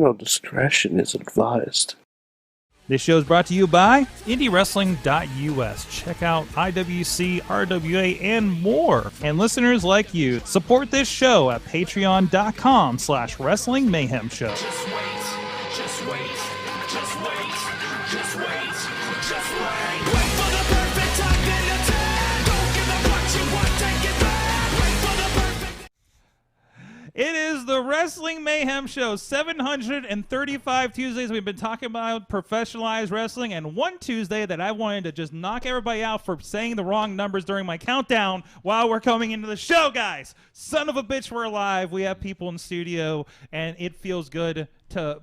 Parental discretion is advised. This show is brought to you by Indy Wrestling US. Check out IWC, RWA, and more. And listeners like you, support this show at patreon.com/Wrestling Mayhem Show. Just wait, just wait, just wait, just wait, just wait. Wait for the perfect time then attack. Don't give up what you want, take it back. Wait for the perfect. It is the Wrestling Mayhem Show, 735 Tuesdays. We've been talking about professionalized wrestling, and one Tuesday that I wanted to just knock everybody out for saying the wrong numbers during my countdown while we're coming into the show, guys. Son of a bitch, we're alive. We have people in studio, and it feels good to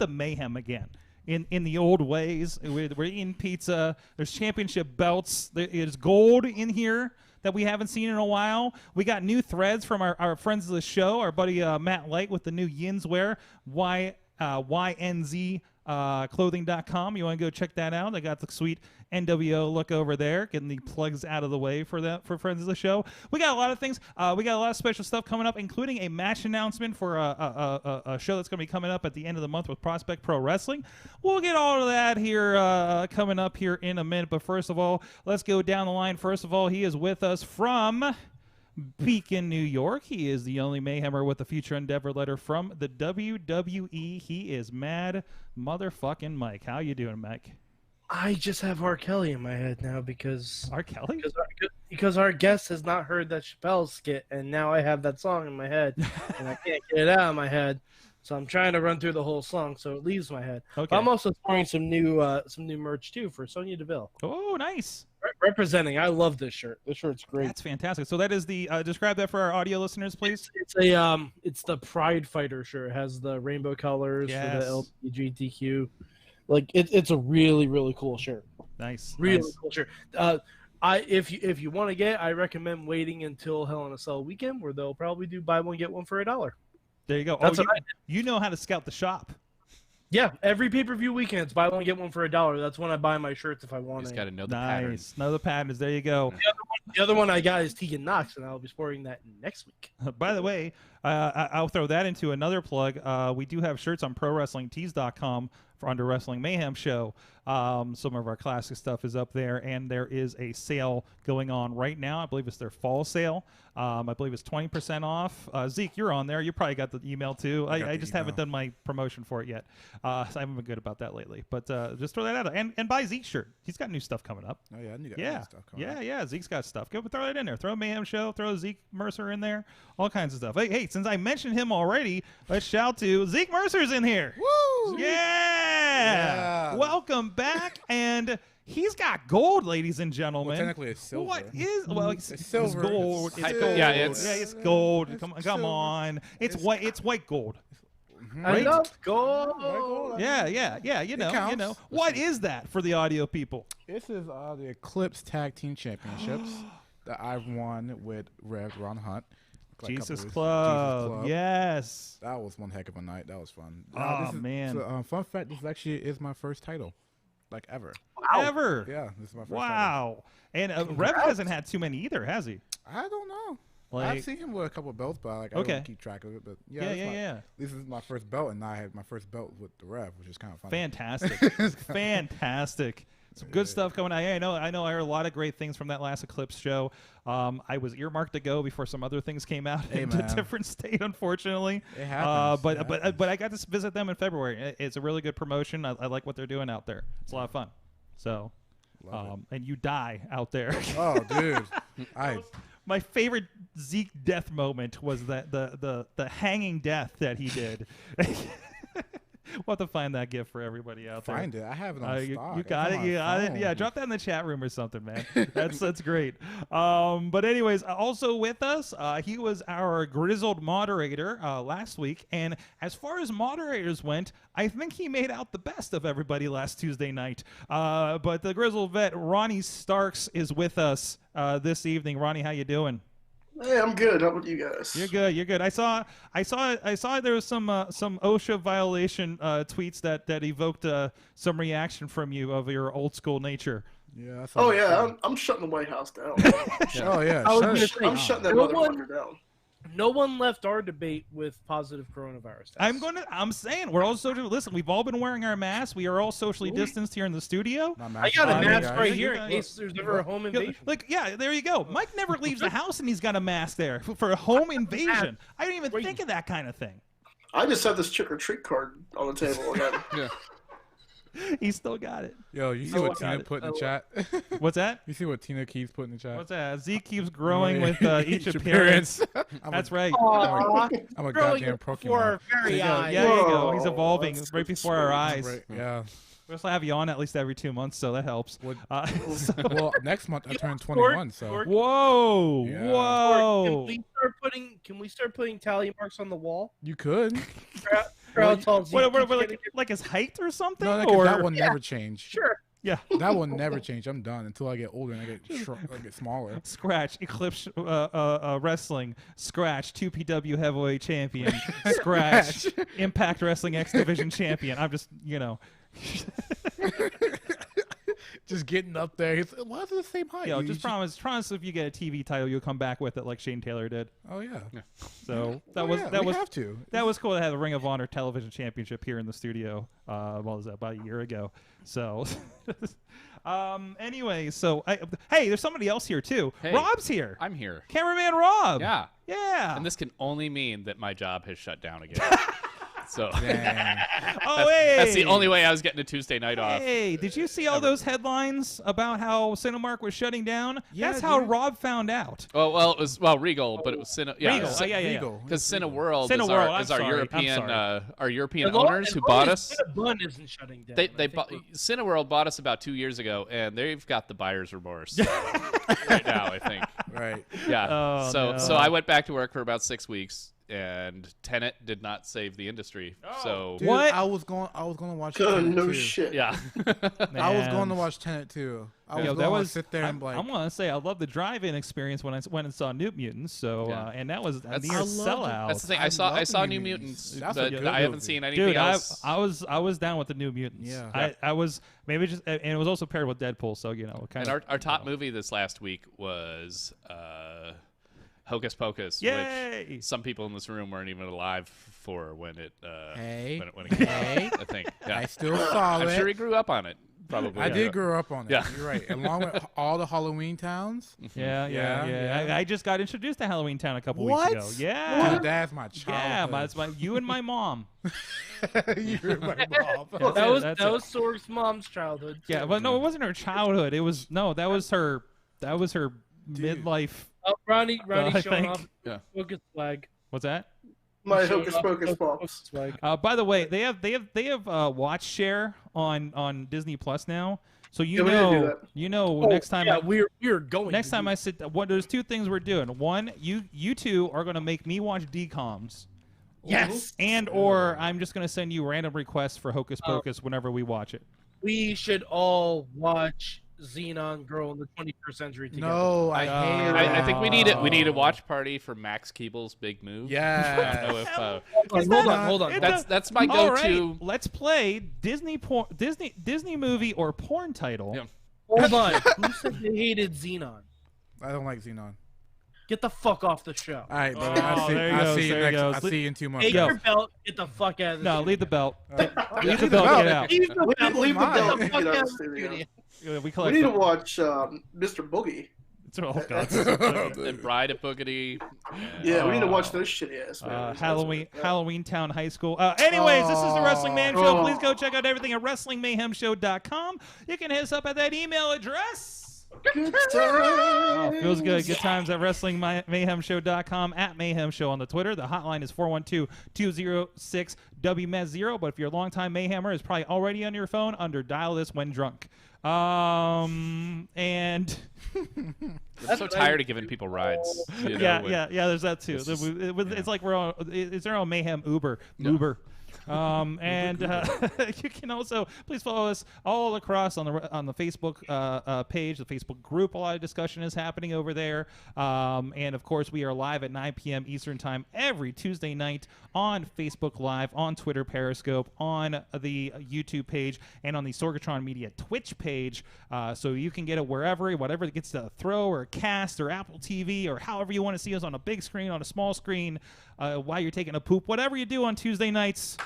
mayhem again. In the old ways, we're eating pizza. There's championship belts. There's gold in here that we haven't seen in a while. We got new threads from our friends of the show, our buddy Matt Light with the new Yins wear, YNZ clothing.com. You want to go check that out? They got the sweet NWO look over there, getting the plugs out of the way for friends of the show. We got a lot of things. We got a lot of special stuff coming up, including a match announcement for a show that's going to be coming up at the end of the month with Prospect Pro Wrestling. We'll get all of that here coming up here in a minute. But first of all, let's go down the line. First of all, he is with us from Beacon, New York. He is the only Mayhemmer with a future endeavor letter from the WWE. He is Mad Motherfucking Mike. How you doing, Mike? I just have R. Kelly in my head now because R. Kelly? Because our guest has not heard that Chappelle skit, and now I have that song in my head, and I can't get it out of my head. So I'm trying to run through the whole song so it leaves my head. Okay. But I'm also wearing some new merch too for Sonya Deville. Oh, nice. Representing. I love this shirt. This shirt's great. That's fantastic. So that is the describe that for our audio listeners, please. It's the Pride Fighter shirt. It has the rainbow colors for the LGBTQ. Like it's a really, really cool shirt. Nice. Really cool shirt. If you want to get it, I recommend waiting until Hell in a Cell weekend, where they'll probably do buy one get one for $1. There you go. That's you know how to scout the shop. Yeah, every pay-per-view weekend, it's buy one get one for $1. That's when I buy my shirts if I want to. You just got to know the patterns. Know the patterns. There you go. The other one I got is Tegan Knox, and I'll be sporting that next week. By the way, I'll throw that into another plug. We do have shirts on ProWrestlingTees.com for under Wrestling Mayhem Show. Some of our classic stuff is up there, and there is a sale going on right now. I believe it's their fall sale. I believe it's 20% off. Zeke, you're on there. You probably got the email too. I just haven't done my promotion for it yet. So I haven't been good about that lately. But just throw that out. And buy Zeke's shirt. He's got new stuff coming up. Oh, yeah. I knew that stuff coming up. Yeah. Zeke's got stuff. Go throw it in there. Throw a Mayhem Show. Throw Zeke Mercer in there. All kinds of stuff. Hey, since I mentioned him already, let's shout to Zeke Mercer's in here. Woo! Yeah! Welcome back. And he's got gold, ladies and gentlemen. Well, technically it's silver. What is? Well, it's silver. It's gold. It's gold. Yeah, it's gold. It's come on. It's white. It's white gold. Right? I love gold. Yeah. You know. What is that for the audio people? This is the Eclipse Tag Team Championships that I've won with Rev Ron Hunt. Jesus Club. Yes. That was one heck of a night. That was fun. Man. So, fun fact, this actually is my first title. Like ever. Wow. Ever? Yeah, this is my first title. And Rev hasn't had too many either, has he? I don't know. I've seen him with a couple of belts, but I don't keep track of it. But yeah. This is my first belt, and I had my first belt with the Rev, which is kind of fun. Fantastic. Some good stuff coming out. I know. I heard a lot of great things from that last Eclipse show. I was earmarked to go before some other things came out in a different state, unfortunately. It happens. But I got to visit them in February. It's a really good promotion. I like what they're doing out there. It's a lot of fun. So, and you die out there. Oh, dude. My favorite Zeke death moment was that the hanging death that he did. We'll have to find that gift for everybody out there. Find it. I have it on stock. You got it. You got it. Yeah, drop that in the chat room or something, man. That's great. But anyways, also with us, he was our grizzled moderator last week, and as far as moderators went, I think he made out the best of everybody last Tuesday night. But the Grizzle Vet Ronnie Starks is with us this evening. Ronnie, how you doing? Hey, I'm good. How about you guys? You're good. I saw there was some OSHA violation tweets that evoked some reaction from you of your old school nature. Yeah. Oh yeah, I'm shutting the White House down. Oh yeah. I'm shutting that motherfucker down. No one left our debate with positive coronavirus tests. I'm saying we're all social. Listen, we've all been wearing our masks. We are all socially distanced here in the studio. I got a mask right here in case there's ever a home invasion. There you go. Mike never leaves the house and he's got a mask there for a home invasion. I didn't even think of that kind of thing. I just have this trick or treat card on the table again. Yeah. He still got it. Yo, you see what Tina put in the chat? What's that? You see what Tina keeps put in the chat? What's that? Zeke keeps growing with each appearance. That's right. I'm a goddamn Pokemon. Yeah, there you go. He's evolving right before our eyes. Right. Yeah. We also have you on at least every 2 months, so that helps. Well, next month I turn 21, so. Whoa! Yeah. Whoa! Can we start putting tally marks on the wall? You could. Like his height or something? No, that will never change. Sure. Yeah. That will never change. I'm done until I get older and I get smaller. Scratch Eclipse Wrestling. Scratch 2PW Heavyweight Champion. Scratch Impact Wrestling X Division Champion. I'm just, just getting up there. Why is it the same height? Yo, just promise if you get a TV title, you'll come back with it like Shane Taylor did. Oh yeah. So that was cool to have the Ring of Honor Television Championship here in the studio. What was that, about a year ago? So, anyway, hey, there's somebody else here too. Hey, Rob's here. I'm here. Cameraman Rob. Yeah. And this can only mean that my job has shut down again. So that's the only way I was getting a Tuesday night off. Hey, did you see all those headlines about how Cinemark was shutting down? Yeah, that's how Rob found out. Well, it was Regal, but it was Regal. Because Cineworld is our European owners who bought us. Cinnabon isn't shutting down. Cineworld bought us about 2 years ago, and they've got the buyer's remorse right now, I think. Right. Yeah. So I went back to work for about 6 weeks. And Tenet did not save the industry. So dude, what? I was going to watch Tenet no too. shit. Yeah. I was going to watch Tenet too. I was going to sit there and I'm going to say I love the drive-in experience when I went and saw New Mutants. So and that was a near sellout. That's the thing. I saw New Mutants, but I haven't seen anything else. I was down with the New Mutants. Yeah. I was maybe just, and it was also paired with Deadpool. So kind of. Our top movie this last week was. Hocus Pocus, Yay! which some people in this room weren't even alive for when it when it came out, I think. Yeah. I still saw it. I'm sure he grew up on it. Probably. I did grow up on it. Yeah. You're right. Along with all the Halloween towns. Yeah. I just got introduced to Halloween Town a couple weeks ago. Yeah. Dude, that's my childhood. Yeah, you and my mom. You and my mom. That was Sorg's mom's childhood. Yeah, but no, it wasn't her childhood. That was her midlife. Oh, Ronnie showing off Focus flag. What's that? My Hocus Pocus box. By the way, they have watch share on Disney Plus now. So next time we're going. Next time I sit, there's two things we're doing. One, you two are gonna make me watch DComs. Yes. Or I'm just gonna send you random requests for Hocus Pocus whenever we watch it. We should all watch Xenon Girl in the 21st Century together. No, I hate it. I think we need a watch party for Max Keeble's big move. Yeah. I don't know if, hold on. That's my go-to. Right, let's play Disney movie or porn title. Yeah. Hold on. Who said they hated Xenon? I don't like Xenon. Get the fuck off the show. All right, man. I'll see you in 2 months. Take your belt. Get the fuck out of the No, leave the belt. Leave the belt. Get out. Leave the belt. Get out of the studio. We need to watch Mr. Boogie. And Bride of Boogity. Yeah, we need to watch those shitty ass. Halloween Town High School. Anyways, this is the Wrestling Mayhem Show. Please go check out everything at WrestlingMayhemShow.com. You can hit us up at that email address. Good times. Feels good. Good times at WrestlingMayhemShow.com, at Mayhem Show on the Twitter. The hotline is 412-206-WMEZ0. But if you're a longtime Mayhemmer, it's probably already on your phone under Dial This When Drunk. And I'm so tired of giving people rides. Yeah, there's that too. It's like it's their own Mayhem Uber. And you can also please follow us all across on the Facebook page, the Facebook group. A lot of discussion is happening over there. And of course, we are live at 9 p.m. Eastern Time every Tuesday night on Facebook Live, on Twitter Periscope, on the YouTube page, and on the Sorgatron Media Twitch page. So you can get it wherever, whatever it gets to throw or cast or Apple TV or however you want to see us on a big screen, on a small screen, while you're taking a poop. Whatever you do on Tuesday nights.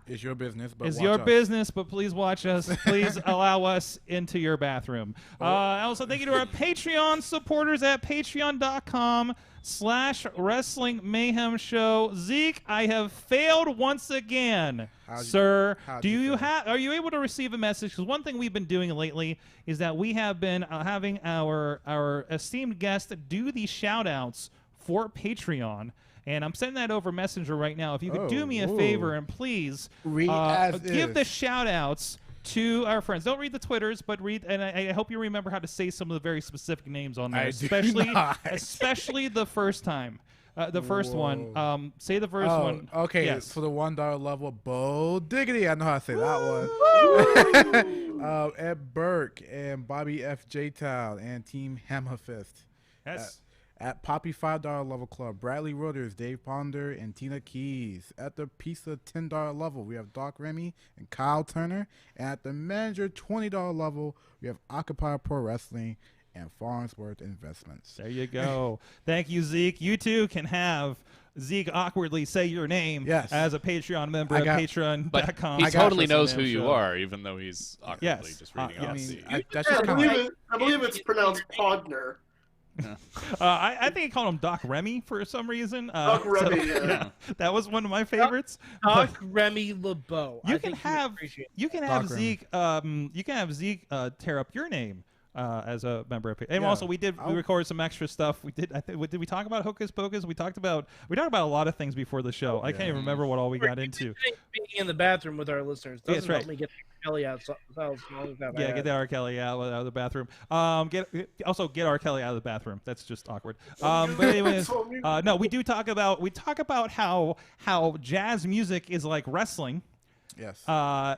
It's your business, but it's your business, but please watch us. Please allow us into your bathroom. Also, thank you to our Patreon supporters at patreon.com/Wrestling Mayhem Show. Zeke, I have failed once again, sir. Are you able to receive a message? Because one thing we've been doing lately is that we have been having our esteemed guest do the shout-outs for Patreon. And I'm sending that over Messenger right now. If you could do me a favor and please give the shout-outs to our friends. Don't read the Twitters, but read. And I hope you remember how to say some of the very specific names on there, especially the first time. The first one. Say the first one. Okay, yes. For the $1 level, Bo Diggity. I know how to say that one. Ed Burke and Bobby F. J-Town and Team Hammerfist. Yes. At Poppy $5 level club, Bradley Roders, Dave Ponder, and Tina Keys. At the Pizza $10 level, we have Doc Remy and Kyle Turner. And at the Manager $20 level, we have Occupy Pro Wrestling and Farnsworth Investments. There you go. Thank you, Zeke. You too can have Zeke awkwardly say your name as a Patreon member at patreon.com. He totally knows who you are, even though he's awkwardly just reading off Zeke. I believe it's pronounced Podner. I think I called him Doc Remy for some reason. Doc Remy, yeah. That was one of my favorites. Doc Remy LeBeau. You can have Zeke. You can have Zeke tear up your name as a member of and also we recorded some extra stuff. Did we talk about Hocus Pocus? We talked about a lot of things before the show. I can't even remember what all we got into. Being in the bathroom with our listeners doesn't help me get Kelly out. Get R. Kelly out of the bathroom. Get R. Kelly out of the bathroom. That's just awkward. But anyways, no, we talk about how jazz music is like wrestling. Yes.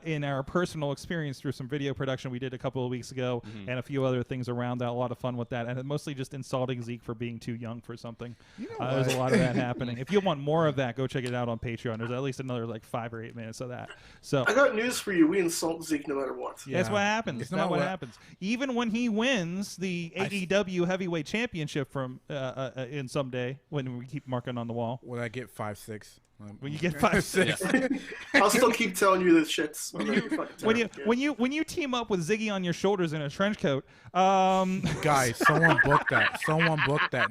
In our personal experience through some video production we did a couple of weeks ago, and a few other things around that. A lot of fun with that, and mostly just insulting Zeke for being too young for something. There's a lot of that happening. If you want more of that, go check it out on Patreon. There's at least another 5 or 8 minutes of that. So I got news for you. We insult Zeke no matter what. Yeah. That's what happens. That's what happens. Even when he wins the AEW Heavyweight Championship from in someday, when we keep marking on the wall. When I get 5'6". When you get 5'6", I'll still keep telling you the shits. When you team up with Ziggy on your shoulders in a trench coat, guys, someone booked that.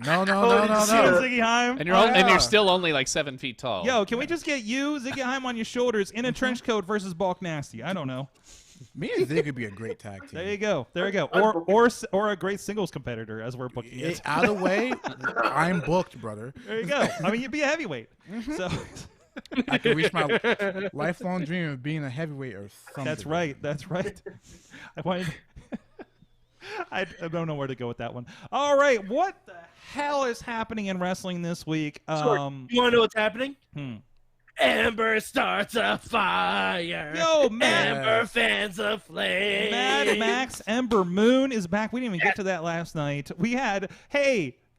No. Ziggy Heim, and you're still only like 7 feet tall. Yo, can we just get you, Ziggy Heim, on your shoulders in a trench coat versus Bulk Nasty? I don't know. Me and Zig could be a great tag team. There you go. Or a great singles competitor, as we're booking it. Out of the way, I'm booked, brother. There you go. I mean, you'd be a heavyweight. So I can reach my lifelong dream of being a heavyweight or something. That's right. I don't know where to go with that one. All right, what the hell is happening in wrestling this week? You want to know what's happening? Ember starts a fire. Yo, Ember fans a flame. Mad Max Ember Moon is back. We didn't even get to that last night. We had,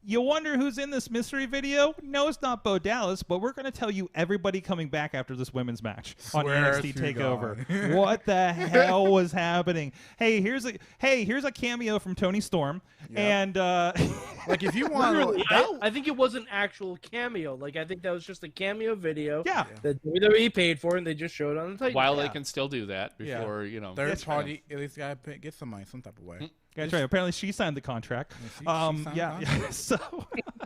you wonder who's in this mystery video? No, it's not Bo Dallas, but we're going to tell you everybody coming back after this women's match on NXT Takeover. What the hell was happening? Here's a cameo from Tony Storm. Yep. And like if you want I think it was an actual cameo. I think that was just a cameo video. Yeah. That WWE paid for and they just showed on the Titan. While they can still do that before, third party, at least got to get some money some type of way. That's right. Apparently, she signed the contract. So,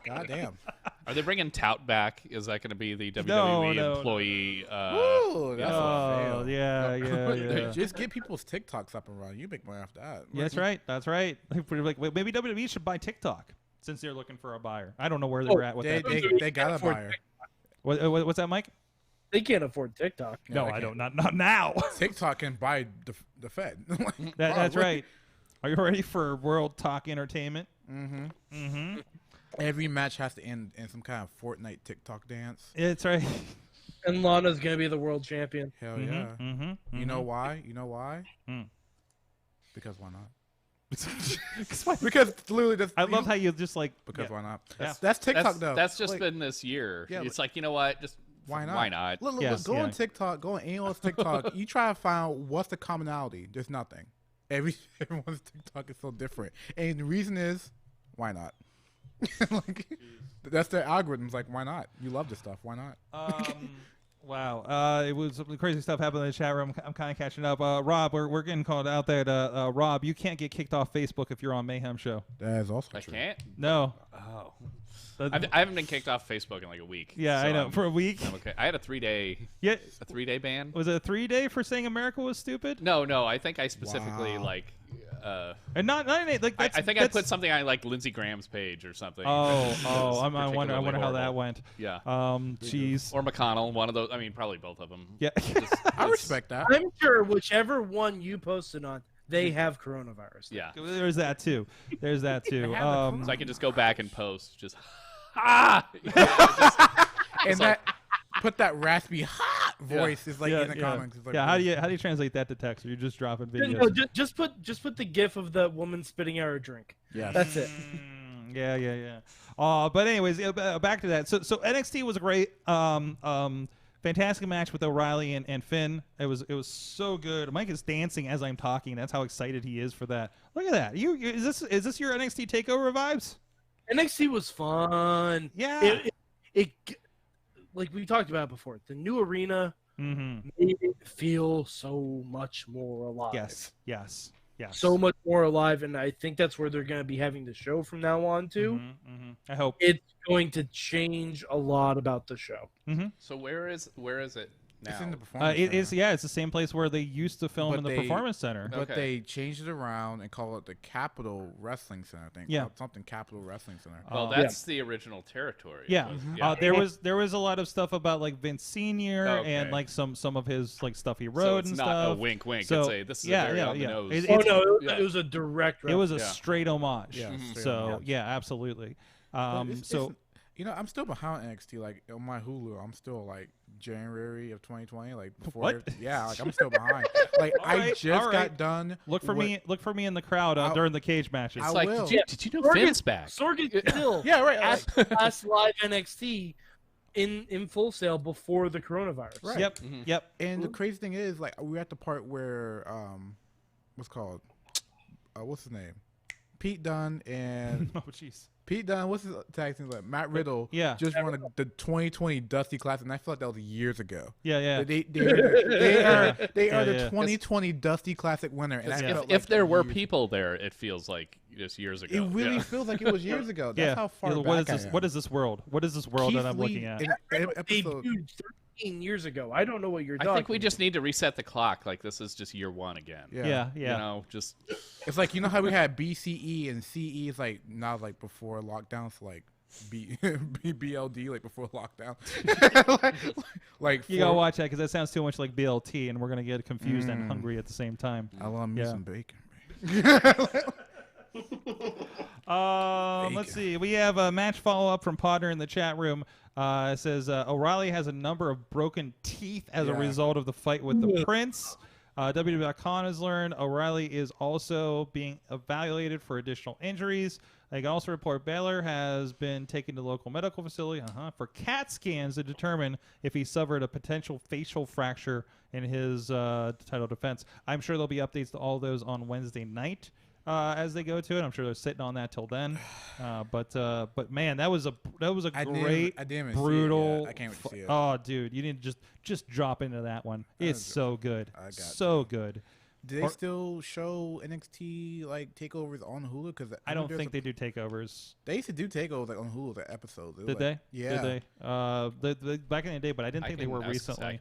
goddamn. Are they bringing Tout back? Is that going to be the WWE employee? Ooh, that's a fail. Yeah. Just get people's TikToks up and running. You make money off that. Yeah, that's right. Maybe WWE should buy TikTok since they're looking for a buyer. I don't know where they're at with that. They got a buyer. What's that, Mike? They can't afford TikTok. No, I don't. Not now. TikTok can buy the Fed. That's right. Are you ready for World Talk Entertainment? Every match has to end in some kind of Fortnite TikTok dance. It's right. And Lana's gonna be the world champion. Hell yeah. You know why? You know why? Because why not? Because literally, that's, I love how you just like. Because why not? Yeah. That's TikTok though. That's just been this year. Yeah, It's like, you know what? Just why not? Why not? Look, Yes, go on TikTok. Go on anyone's TikTok. You try to find out what's the commonality. There's nothing. Everyone's TikTok is so different, and the reason is, why not? Like, that's their algorithms. Like, why not? You love this stuff. Why not? Wow. It was some crazy stuff happening in the chat room. I'm kind of catching up. Rob, we're getting called out there. Rob, you can't get kicked off Facebook if you're on Mayhem Show. That is also I true. can't? No. Oh. I haven't been kicked off Facebook in like a week. Yeah, so I know. For a week. I'm okay. I had a 3-day. Yeah. A 3-day ban. Was it a 3-day for saying America was stupid? No. I think I specifically like. And not like. I think I put something on like Lindsey Graham's page or something. I wonder how that went. Yeah. Jeez. Or McConnell, one of those. I mean, probably both of them. Yeah. I respect that. I'm sure whichever one you posted on, they have coronavirus. Yeah. There's that too. There's that too. So I can just go back and post just. And that put that raspy hot voice is like in the comments. It's like, how do you translate that to text? Or you just dropping videos? No, just put the gif of the woman spitting out her drink. Yeah, that's it. Yeah. But anyways, back to that. So NXT was a great, fantastic match with O'Reilly and Finn. It was so good. Mike is dancing as I'm talking. That's how excited he is for that. Look at that. Is this your NXT Takeover vibes? NXT was fun. Yeah. It like we talked about before. The new arena made it feel so much more alive. Yes. So much more alive, and I think that's where they're going to be having the show from now on too. I hope it's going to change a lot about the show. So where is it now? It's in the performance center. It's the same place where they used to film in the Performance Center. But they changed it around and call it the Capitol Wrestling Center, I think. Yeah. Something Capitol Wrestling Center. Well, that's the original territory. Yeah. There was a lot of stuff about like Vince Senior and like some of his like stuff he wrote and stuff. It's not a wink. So, This is very on the nose. It was a direct reference. It was a straight homage. Yeah, absolutely. You know, I'm still behind NXT. Like on my Hulu, I'm still like January of 2020. Like before, What? Yeah, like I'm still behind. Like I just got done. Look for me in the crowd during the cage matches. It's like, did you know Finn's back? Sorg still yeah, right. At last live NXT in Full Sail before the coronavirus. Right. Yep. And the crazy thing is, like, we're at the part where what's his name? Pete Dunne and oh jeez. Pete Dunne, what's his tag team like? Matt Riddle. Just won the 2020 Dusty Classic, and I feel like that was years ago. Yeah. They are the 2020 Dusty Classic winner. And if there were people there, it feels like just years ago. It really feels like it was years ago. That's how far back I am. What is this world? What is this world that I'm looking at? Episode 13 years ago. I don't know what you're talking. I think we just need to reset the clock. Like this is just year one again. Yeah. You know, just it's like, you know how we had BCE and CE is like not like before lockdown, so like BLD like before lockdown. like you gotta watch that because that sounds too much like BLT, and we're gonna get confused and hungry at the same time. I love me some bacon. Let's see. We have a match follow-up from Potter in the chat room. It says O'Reilly has a number of broken teeth as a result of the fight with the Prince. WWE.com has learned O'Reilly is also being evaluated for additional injuries. They can also report Balor has been taken to local medical facility for CAT scans to determine if he suffered a potential facial fracture in his title defense. I'm sure there'll be updates to all those on Wednesday night. As they go to it, I'm sure they're sitting on that till then. But man, that was a great, brutal. I can't wait to see it. Oh, dude, you didn't just drop into that one. It's so good, so good. Do they still show NXT like takeovers on Hulu? Because I don't think they do takeovers. They used to do takeovers like on Hulu, the episodes. Did they? Yeah. Did they? Back in the day, but I didn't think they were recently.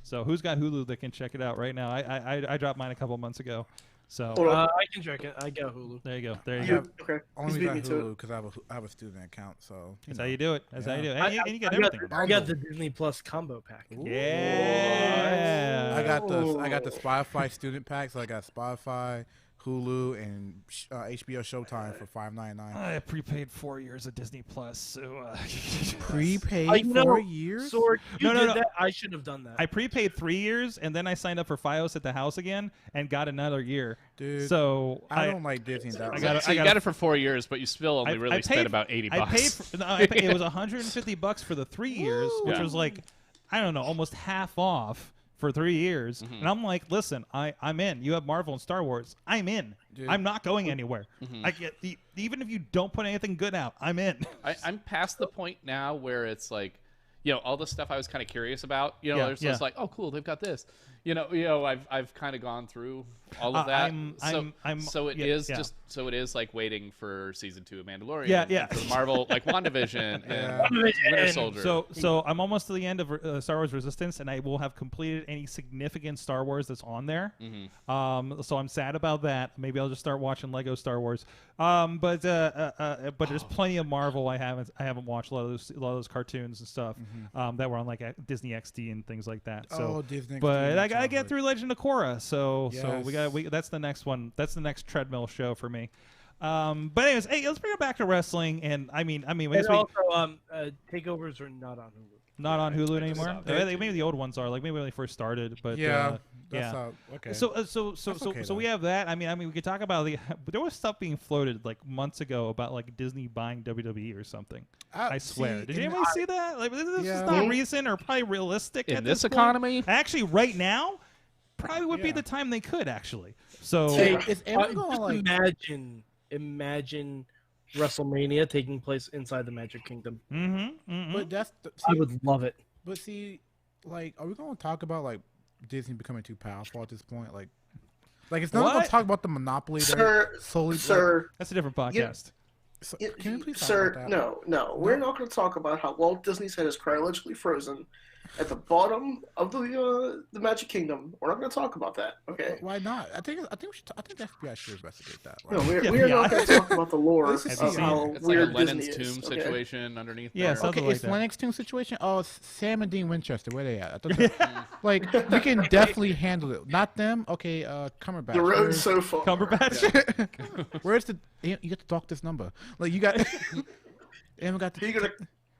So who's got Hulu that can check it out right now? I dropped mine a couple months ago. So I can check it. I got Hulu. There you go. There you go. Okay. Only got Hulu because I have a student account. So that's how you do it. That's how you do it. And you get everything. everything. I got the Disney Plus combo pack. Yeah. I got the Spotify student pack. So I got Spotify, Hulu and HBO Showtime for $5.99. I prepaid 4 years of Disney Plus, so Prepaid 4 years? Sorg, you No. did that. I should have done that. I prepaid 3 years, and then I signed up for FiOS at the house again and got another year. Dude, so I don't like Disney that much. So you got it for 4 years, but you still only really spent about $80. It was $150 for the 3 years, which was like, I don't know, almost half off for 3 years. And I'm like, listen, I'm in. You have Marvel and Star Wars. I'm in. Dude. I'm not going anywhere. I get even if you don't put anything good out, I'm in. I'm past the point now where it's like, all the stuff I was kind of curious about. There's just like, oh, cool, they've got this. I've kind of gone through all of that. So it is like waiting for season 2 of Mandalorian. For Marvel, like WandaVision and Winter Soldier. So I'm almost to the end of Star Wars Resistance, and I will have completed any significant Star Wars that's on there. So I'm sad about that. Maybe I'll just start watching Lego Star Wars. But there's plenty of Marvel I haven't watched. A lot of those cartoons and stuff that were on like Disney XD and things like that. So, Disney. But I gotta get through Legend of Korra. So that's the next one. That's the next treadmill show for me. But anyways, hey, let's bring it back to wrestling. And I mean, and also, takeovers are not on Hulu. Not on Hulu anymore. Maybe the old ones are, like maybe when they first started. But okay. So we have that. I mean, we could talk about there was stuff being floated like months ago about like Disney buying WWE or something. I swear. Did anybody see that? Like, this is not recent or probably realistic in at this point. economy. Actually, right now, probably would be the time they could actually. So imagine WrestleMania taking place inside the Magic Kingdom. But I would love it. But see, like, are we going to talk about like Disney becoming too powerful at this point? Like it's not going to talk about the monopoly. Sir, that's a different podcast. Can we please talk about that? No. We're not going to talk about how Walt Disney's head is cryogenically frozen at the bottom of the Magic Kingdom. We're not going to talk about that, okay? Why not? I think the FBI should investigate that. Right? No, we're not going to talk about the lore of how it's weird like a Disney Lennon's Tomb situation underneath. Yeah, there. something it's Lennox Tomb situation. Oh, it's Sam and Dean Winchester. Where they at? Like we can definitely handle it. Not them. Okay, Cumberbatch. The road's so far. Cumberbatch. Where's the? You get to talk this number. Like you got. And got the.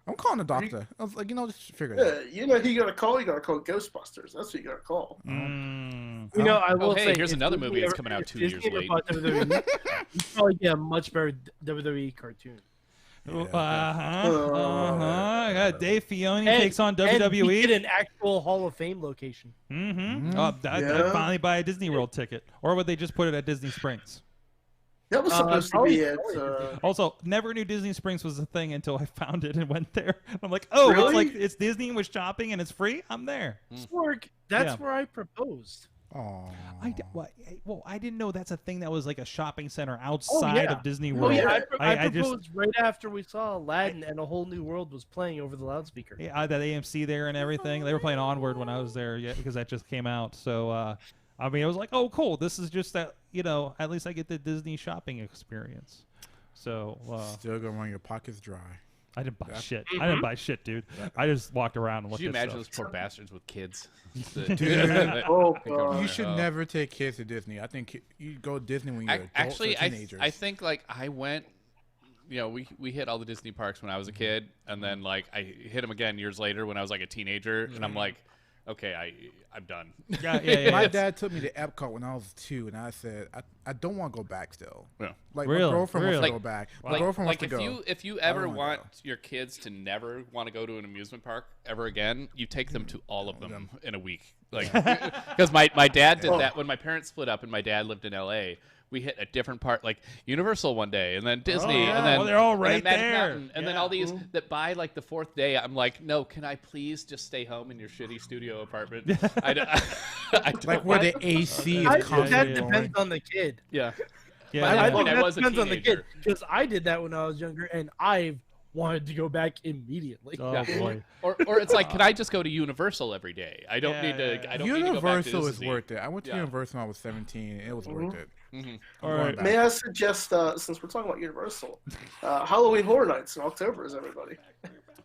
I'm calling the doctor. I was like, just figure it out. You got to call. You got to call Ghostbusters. That's what you got to call. I will say. Here's another movie that's coming out 2 years late. WWE, you probably get a much better WWE cartoon. Dave Filoni takes on WWE. And we get an actual Hall of Fame location. I'd finally buy a Disney World ticket, or would they just put it at Disney Springs? That was supposed to be it. Also, never knew Disney Springs was a thing until I found it and went there. I'm like, oh, really? it's Disney with shopping and it's free. I'm there. That's where I proposed. Oh. I didn't know that's a thing that was like a shopping center outside of Disney World. I proposed right after we saw Aladdin and A Whole New World was playing over the loudspeaker. Yeah, that AMC there and everything. They were playing Onward when I was there, because that just came out. So, I mean, it was like, oh, cool. This is just that, at least I get the Disney shopping experience. So, still gonna run your pockets dry. I didn't buy shit. I didn't buy shit, dude. I just walked around and looked at stuff. Could you imagine those poor bastards with kids? Dude, you should never take kids to Disney. I think you go to Disney when you're adults or teenagers. I think like I went. We hit all the Disney parks when I was a kid, and then like I hit them again years later when I was like a teenager, and I'm like, okay, I'm done. My dad took me to Epcot when I was 2, and I said, I don't want to go back still. Yeah. Like, my girlfriend wants to go back. My girlfriend wants to go. If you ever want your kids to never want to go to an amusement park ever again, you take them to all of them in a week. Like, because my dad did that when my parents split up and my dad lived in L.A., we hit a different part, like Universal one day, and then Disney, and then they're all right Magic there. Mountain, and then all these that by like the 4th day, I'm like, no, can I please just stay home in your shitty studio apartment? I don't, like where the AC is constantly that depends on the kid. Yeah. I think that depends on the kid, because I did that when I was younger, and I've wanted to go back immediately. Oh boy. Or it's like, can I just go to Universal every day? I don't need to. I don't need to go back to Universal is Disney. worth it. I went to Universal when I was 17. And it was worth it. All right. May I suggest, since we're talking about Universal, Halloween Horror Nights in October is everybody.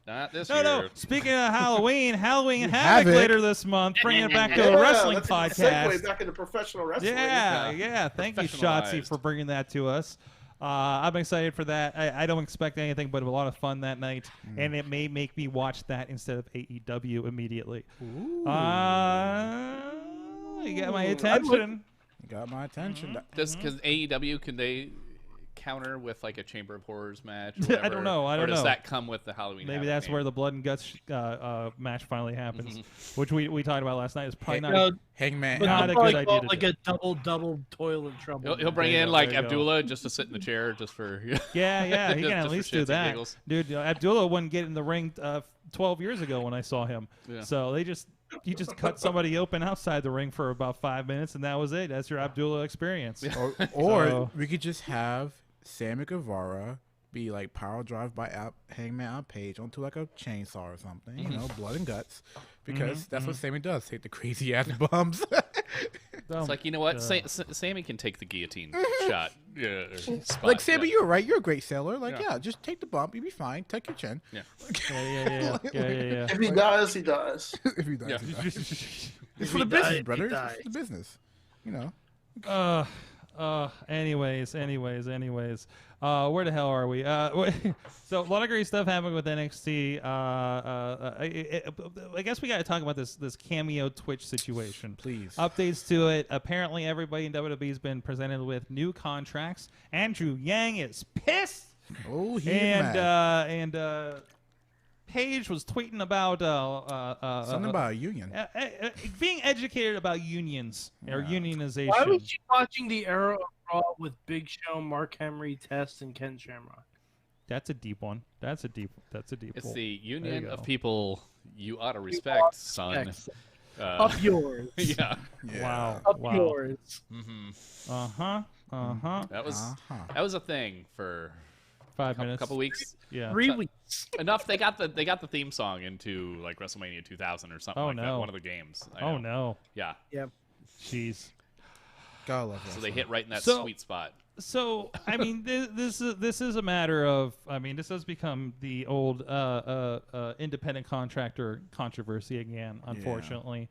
Not this year. No. Speaking of Halloween Havoc later this month, bringing it back to the wrestling podcast. Segue back into professional wrestling. Yeah. Thank you, Shotzi, for bringing that to us. I'm excited for that. I don't expect anything but a lot of fun that night, and it may make me watch that instead of AEW immediately. You got my attention. You got my attention. Because AEW, can they counter with like a Chamber of Horrors match? Or I don't know. Or does that come with the Halloween? Maybe that's where the blood and guts match finally happens, which we talked about last night. Is probably not Hangman. Not a good idea. Like a double toilet trouble. He'll bring in like Abdullah just to sit in the chair just for. Yeah. He can at least do that, dude. Abdullah wouldn't get in the ring 12 years ago when I saw him. Yeah. So he just cut somebody open outside the ring for about 5 minutes, and that was it. That's your Abdullah experience. Or we could just have Sammy Guevara be like power drive by Hangman on Page onto like a chainsaw or something, you know, blood and guts, because that's what Sammy does, take the crazy ass bumps. It's like, you know what, Sammy can take the guillotine shot. Yeah, spot. Like, Sammy, you're right. You're a great sailor. Like, yeah, just take the bump. You'll be fine. Tuck your chin. Yeah. If he dies, he dies. If he dies, he dies. It's for the business, brother. It's the business. You know. Anyways. Where the hell are we? So a lot of great stuff happening with NXT. I guess we got to talk about this Cameo Twitch situation. Please. Updates to it. Apparently, everybody in WWE has been presented with new contracts. Andrew Yang is pissed. Oh, he's mad. And Paige was tweeting about something about a union. Being educated about unions or unionization. Why was she watching the era of Raw with Big Show, Mark Henry, Test, and Ken Shamrock? That's a deep one. That's a deep It's one. the union of people you ought to respect, son. Up yours. Yeah. Wow. Up yours. That was a thing for 5 minutes, a couple weeks. Yeah, 3 weeks. Enough. They got the theme song into like WrestleMania 2000 or something that. One of the games. No. Yeah. Yep. Jeez. God love so they hit right in that sweet spot. So I mean, this is a matter of. I mean, this has become the old independent contractor controversy again. Unfortunately,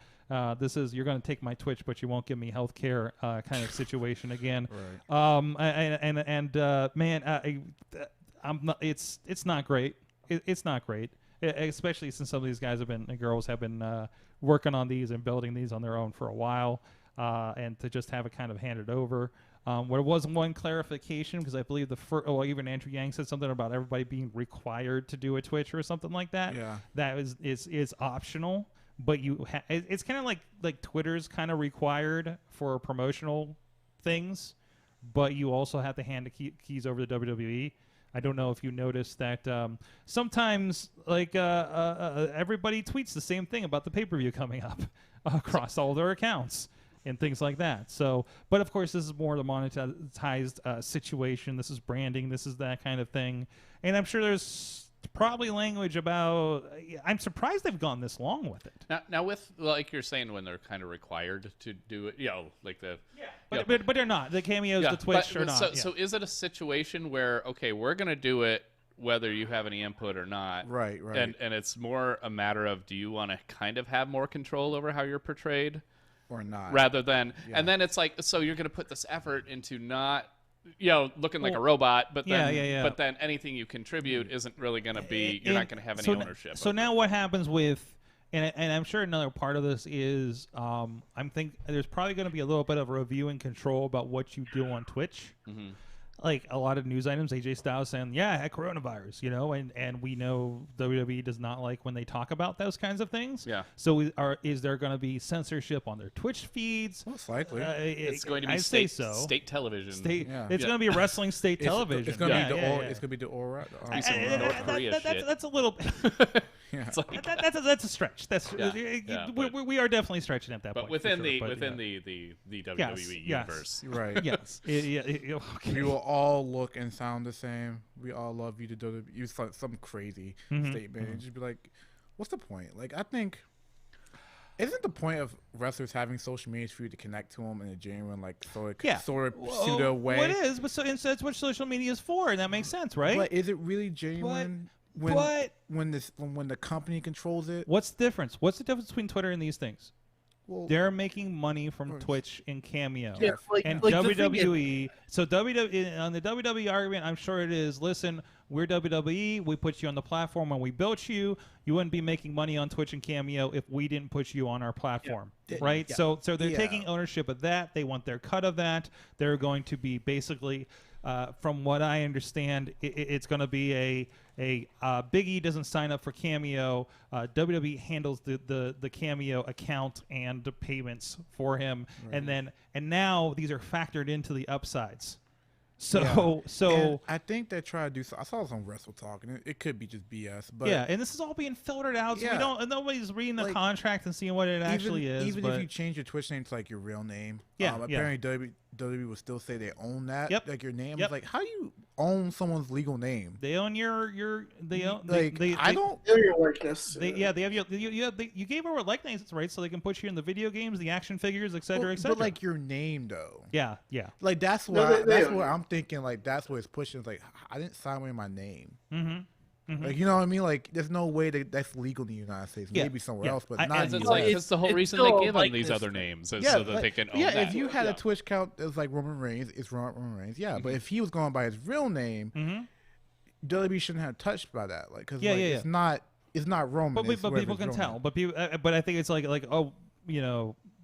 this is you're going to take my Twitch, but you won't give me health care kind of situation again. Right. Man, I'm not. It's not great. It's not great, especially since some of these guys and girls have been working on these and building these on their own for a while, and to just have it kind of handed over. There was one clarification because I believe even Andrew Yang said something about everybody being required to do a Twitch or something like that. Yeah, that is optional, but it's kind of like Twitter's kind of required for promotional things, but you also have to hand the keys over to WWE. I don't know if you noticed that sometimes everybody tweets the same thing about the pay-per-view coming up across all their accounts and things like that. So, but of course, this is more the monetized situation. This is branding. This is that kind of thing. And I'm sure there's probably language about. I'm surprised they've gone this long with it. Now with like you're saying, when they're kind of required to do it, like the but they're not the cameos, the Twitch are not. So is it a situation where we're gonna do it whether you have any input or not? Right. And it's more a matter of, do you want to kind of have more control over how you're portrayed or not, rather than and then it's like, so you're gonna put this effort into not looking like a robot, but then but then anything you contribute isn't really going to be, you're not going to have any ownership. So now what happens with, and I'm sure another part of this is, there's probably going to be a little bit of review and control about what you do on Twitch. Mm-hmm. Like a lot of news items, AJ Styles saying, I had coronavirus, and we know WWE does not like when they talk about those kinds of things. Yeah. So is there going to be censorship on their Twitch feeds? Most likely. It's going to be state television. It's going to be wrestling state television. It's going to be the Aura. That's a little bit. That's a stretch. We are definitely stretching at that point. But within the WWE universe. Right. Yes. We will all look and sound the same. We all love you to do some crazy statement and just be like, what's the point? Like, I think, isn't the point of wrestlers having social media for you to connect to them in a genuine, sort of pseudo way? Well, it is, but that's what social media is for, and that makes sense, right? But is it really genuine? when But when the company controls it. what's the difference? What's the difference between Twitter and these things? Well, They're making money from Twitch and Cameo. Yeah, and like WWE. So WWE on the WWE argument, I'm sure it is. Listen, we're WWE. We put you on the platform when we built you. You wouldn't be making money on Twitch and Cameo if we didn't put you on our platform, right? Yeah. So they're taking ownership of that. They want their cut of that. They're going to be basically, from what I understand, it's going to be a Big E doesn't sign up for Cameo. WWE handles the Cameo account and the payments for him, and now these are factored into the upsides. So and I think they try to do. I saw some Wrestle Talk, and it could be just BS. But yeah, and this is all being filtered out. So nobody's reading the contract and seeing what it actually is. Even if you change your Twitch name to like your real name, apparently WWE will still say they own that, like your name. Like, how do you own someone's legal name? They own your. They own. I don't. Your likeness. They have you gave over likeness, right? So they can put you in the video games, the action figures, etc., etc. But like your name, though. Yeah. Like that's what I'm thinking. Like that's what it's pushing. It's like I didn't sign away my name. Like, you know what I mean? Like, there's no way that's legal in the United States. Maybe somewhere else, but not in the US. It's the whole reason they give them these other names, so that they can own that. If you had a Twitch account that's like Roman Reigns, it's Roman Reigns. Yeah, but if he was going by his real name, WWE shouldn't have touched by that. Like, because it's not Roman. But people can tell. But I think it's like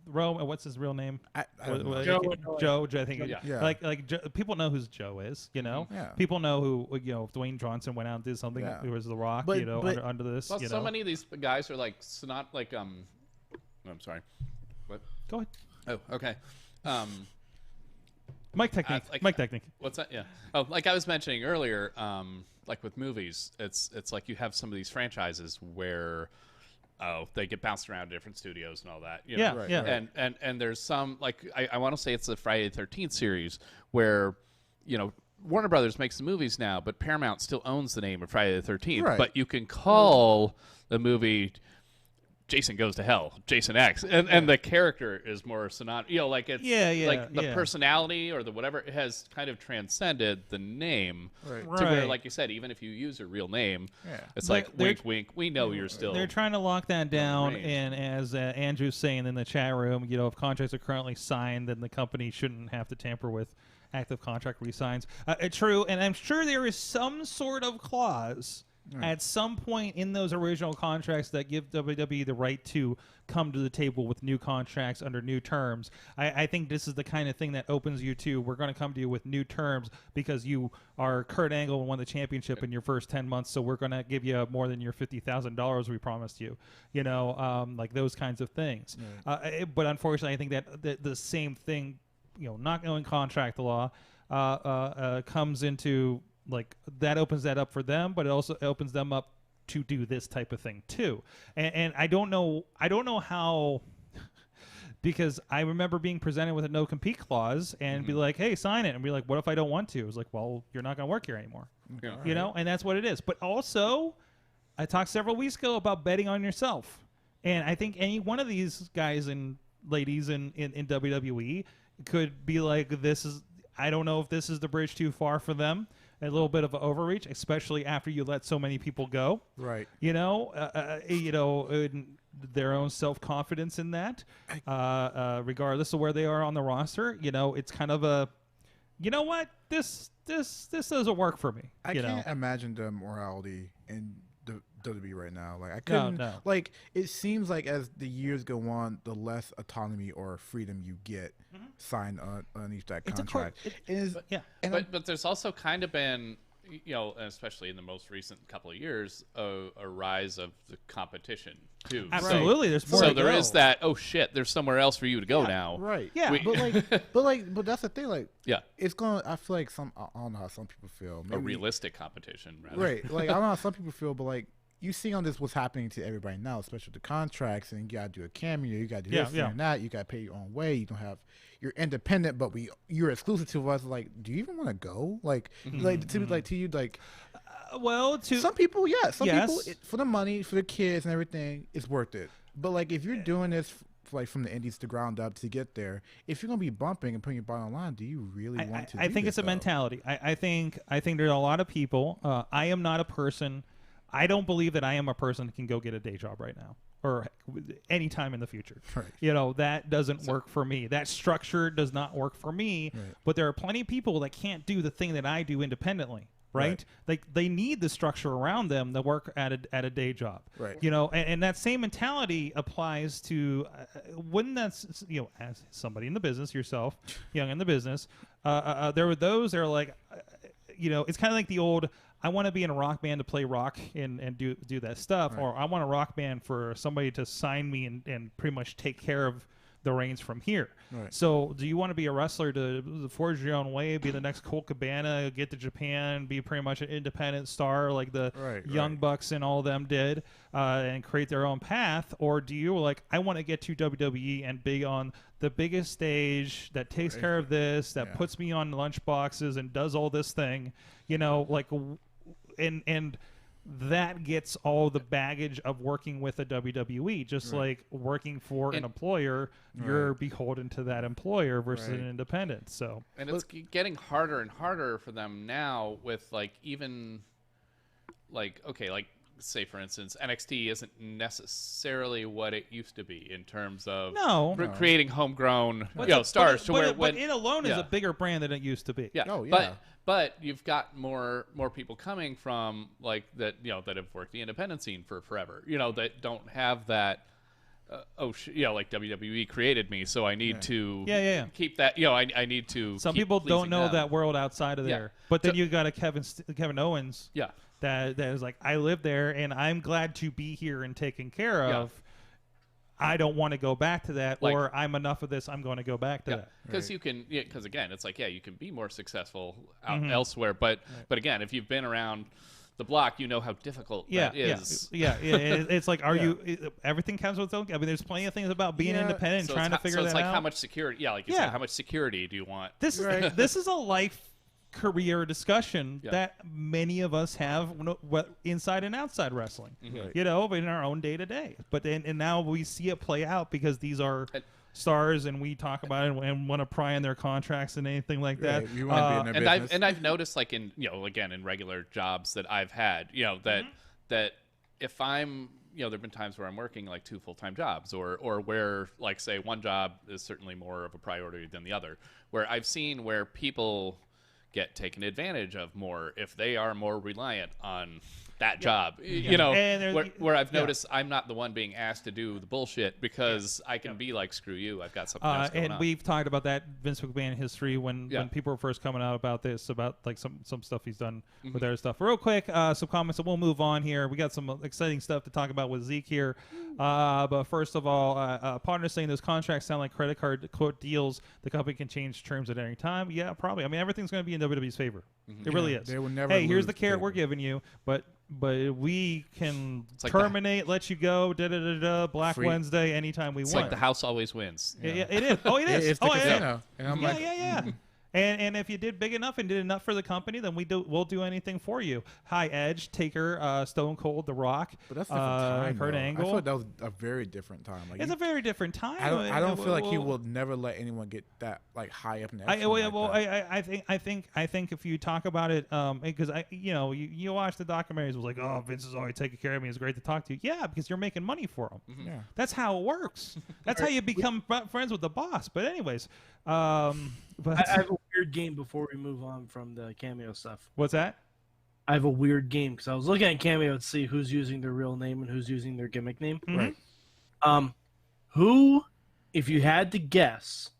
Rome. What's his real name? I don't know. Joe. I think. Like people know who Joe is. You know. Yeah. People know who. If Dwayne Johnson went out and did something, it was The Rock. But, under this. Well, so many of these guys are like not like I'm sorry. What? Go ahead. Oh, okay. Mic technique. Mic technique. What's that? Yeah. Oh, like I was mentioning earlier. Like with movies, it's like you have some of these franchises where. They get bounced around different studios and all that. You know? And there's some, like, I want to say it's the Friday the 13th series where, Warner Brothers makes the movies now, but Paramount still owns the name of Friday the 13th. Right. But you can call the movie Jason Goes to Hell, Jason X, and the character is more synonymous. Like it's like the personality or the whatever has kind of transcended the name to where, like you said, even if you use your real name, it's like wink, wink. We know you're still. They're trying to lock that down, and as Andrew's saying in the chat room, if contracts are currently signed, then the company shouldn't have to tamper with active contract re-signs. True, and I'm sure there is some sort of clause. At some point in those original contracts that give WWE the right to come to the table with new contracts under new terms. I think this is the kind of thing that opens you to, we're going to come to you with new terms because you are Kurt Angle and won the championship in your first 10 months, so we're going to give you more than your $50,000 we promised you. Like those kinds of things. But unfortunately, I think that the same thing, not knowing contract law comes into... Like that opens that up for them, but it also opens them up to do this type of thing too. And I don't know how, because I remember being presented with a no compete clause and be like, hey, sign it, and be like, what if I don't want to? It was like, well, you're not going to work here anymore. And that's what it is. But also, I talked several weeks ago about betting on yourself, and I think any one of these guys and ladies in WWE could be like, this is. I don't know if this is the bridge too far for them. A little bit of an overreach, especially after you let so many people go. Right. Their own self-confidence in that, regardless of where they are on the roster. It's kind of a, this doesn't work for me. I can't imagine the morality in the WWE right now. Like I couldn't. No. Like it seems like as the years go on, the less autonomy or freedom you get signed underneath that contract. But there's also kind of been, especially in the most recent couple of years, a rise of the competition too. Absolutely, there's more. So there is that. Oh shit, there's somewhere else for you to go now. Right. Yeah. But that's the thing. Like, it's going. I feel like I don't know how some people feel. Maybe, a realistic competition, rather. Right. Like I don't know how some people feel, but like. You see on this what's happening to everybody now, especially with the contracts, and you gotta do a cameo, you gotta do this and that, you gotta pay your own way, you don't have, you're independent, but you're exclusive to us. Like, do you even want to go? Like, to you, some people, people for the money, for the kids and everything, it's worth it. But like, if you're doing this from the indies to ground up to get there, if you're gonna be bumping and putting your bottom line, do you really want to? I think it's a mentality. I think there's a lot of people. I am not a person. I don't believe that I am a person that can go get a day job right now or any time in the future. Right. You know, that doesn't work for me. That structure does not work for me. Right. But there are plenty of people that can't do the thing that I do independently. Right? Like they need the structure around them to work at a day job. Right. You know, and that same mentality applies to wouldn't that, you know, as somebody in the business yourself, young in the business, there were those that are like, you know, it's kind of like the old, I want to be in a rock band to play rock and do that stuff, or I want a rock band for somebody to sign me and pretty much take care of the reins from here. Right. So do you want to be a wrestler to forge your own way, be the next Colt Cabana, get to Japan, be pretty much an independent star like the Young Bucks and all of them did, and create their own path? Or do you like, I want to get to WWE and be on the biggest stage that takes care of this, that puts me on lunch boxes and does all this thing, you know, like, and that gets all the baggage of working with a WWE, just like working for an employer, you're beholden to that employer versus an independent. So, and it's getting harder and harder for them now with like, even like, okay, like say for instance, NXT isn't necessarily what it used to be in terms of creating homegrown stars. But it alone is a bigger brand than it used to be. Yeah. Oh, yeah. But you've got more people coming from like that, you know, that have worked the independent scene for forever, you know, that don't have that. Like WWE created me, so I need to keep that. You know, I need to. Some people don't know that world outside of there, but then you got a Kevin Owens. Yeah. That is like, I live there and I'm glad to be here and taken care of. I don't want to go back to that, like, or I'm enough of this, I'm going to go back to that. Because you can, because again, it's like, you can be more successful out elsewhere, but again, if you've been around the block, you know how difficult that is. It's like, everything comes with its own. I mean, there's plenty of things about being independent and trying to figure that out. So it's like, how much security? Yeah, like you said, how much security do you want? This is a life career discussion that many of us have inside and outside wrestling, you know, in our own day to day. But then, and now we see it play out because these are stars, and we talk about it and want to pry in their contracts and anything like that. You want to be in their business. I've noticed, like, in, you know, again, in regular jobs that I've had, you know, that if I'm, you know, there've been times where I'm working like 2 full-time jobs, or where, like, say one job is certainly more of a priority than the other, where I've seen where people get taken advantage of more if they are more reliant on that job, you know, where I've noticed I'm not the one being asked to do the bullshit because I can be like, screw you, I've got something else going on. And we've talked about that Vince McMahon history when people were first coming out about this, about like some stuff he's done with other stuff. Real quick, some comments, and we'll move on here. We got some exciting stuff to talk about with Zeke here. But first of all, partner saying those contracts sound like credit card quote deals. The company can change terms at any time. Yeah, probably. I mean, everything's going to be in WWE's favor. It really is. They will never. Hey, here's the carrot we're giving you, but we can like terminate, let you go, Black Free. Wednesday, anytime we want. It's like the house always wins. Yeah, it is. Oh, it is. It's the casino. And I'm like, And if you did big enough and did enough for the company, then we'll do anything for you. Hi, Edge, Taker, Stone Cold, The Rock, but that's a different time, Kurt Angle. I thought that was a very different time. Like, it's a very different time. I don't feel like he will never let anyone get that like high up in that. I think if you talk about it, because you watch the documentaries, it was like, oh, Vince is always taking care of me. It's great to talk to you. Yeah, because you're making money for him. Yeah. That's how it works. That's how you become friends with the boss. But anyways. But I have a weird game before we move on from the Cameo stuff. What's that? I have a weird game because I was looking at Cameo to see who's using their real name and who's using their gimmick name. Right. Who, if you had to guess,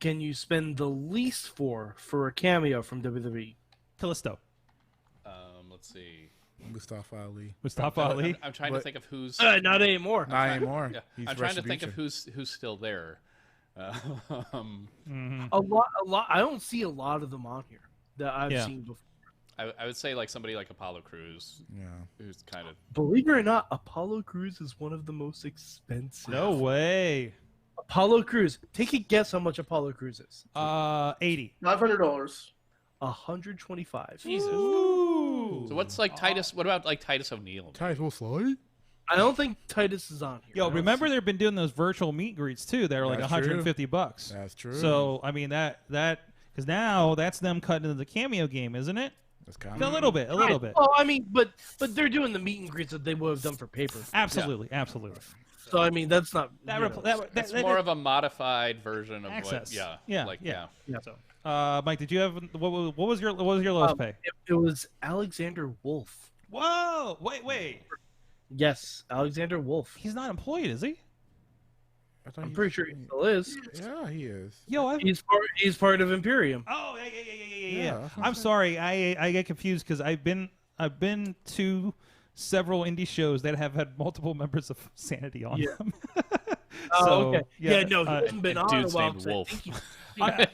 can you spend the least for a cameo from WWE? Kalisto. Let's see. Mustafa Ali. I'm trying to think of who's not anymore. Not anymore. Yeah. I'm trying to think of who's still there. A lot. I don't see a lot of them on here that I've seen before. I would say like somebody like Apollo Crews. Yeah. Who's kind of. Believe it or not, Apollo Crews is one of the most expensive. No way. Apollo Crews. Take a guess how much Apollo Crews is. $80. $500. $125. Jesus. Ooh. So what's like Titus? What about like Titus O'Neil? Titus will slide. I don't think Titus is on here. Yo, remember they've been doing those virtual meet and greets too. They're like $150. That's true. So I mean that because now that's them cutting into the Cameo game, isn't it? That's kind a little bit. Well, I mean, but they're doing the meet and greets that they would have done for paper. Absolutely. So I mean, that's not. That's more of a modified version of access. what. Yeah. So, Mike, did you have what was your lowest pay? It was Alexander Wolf. Whoa! Wait. Yes, Alexander Wolf. He's not employed, is he? I'm pretty sure he still is. Yeah, he is. Yo, he's part of Imperium. Oh, yeah. I'm sorry, I get confused because I've been to several indie shows that have had multiple members of Sanity on them. Okay. Yeah, no, he hasn't been on a while. Wolf. I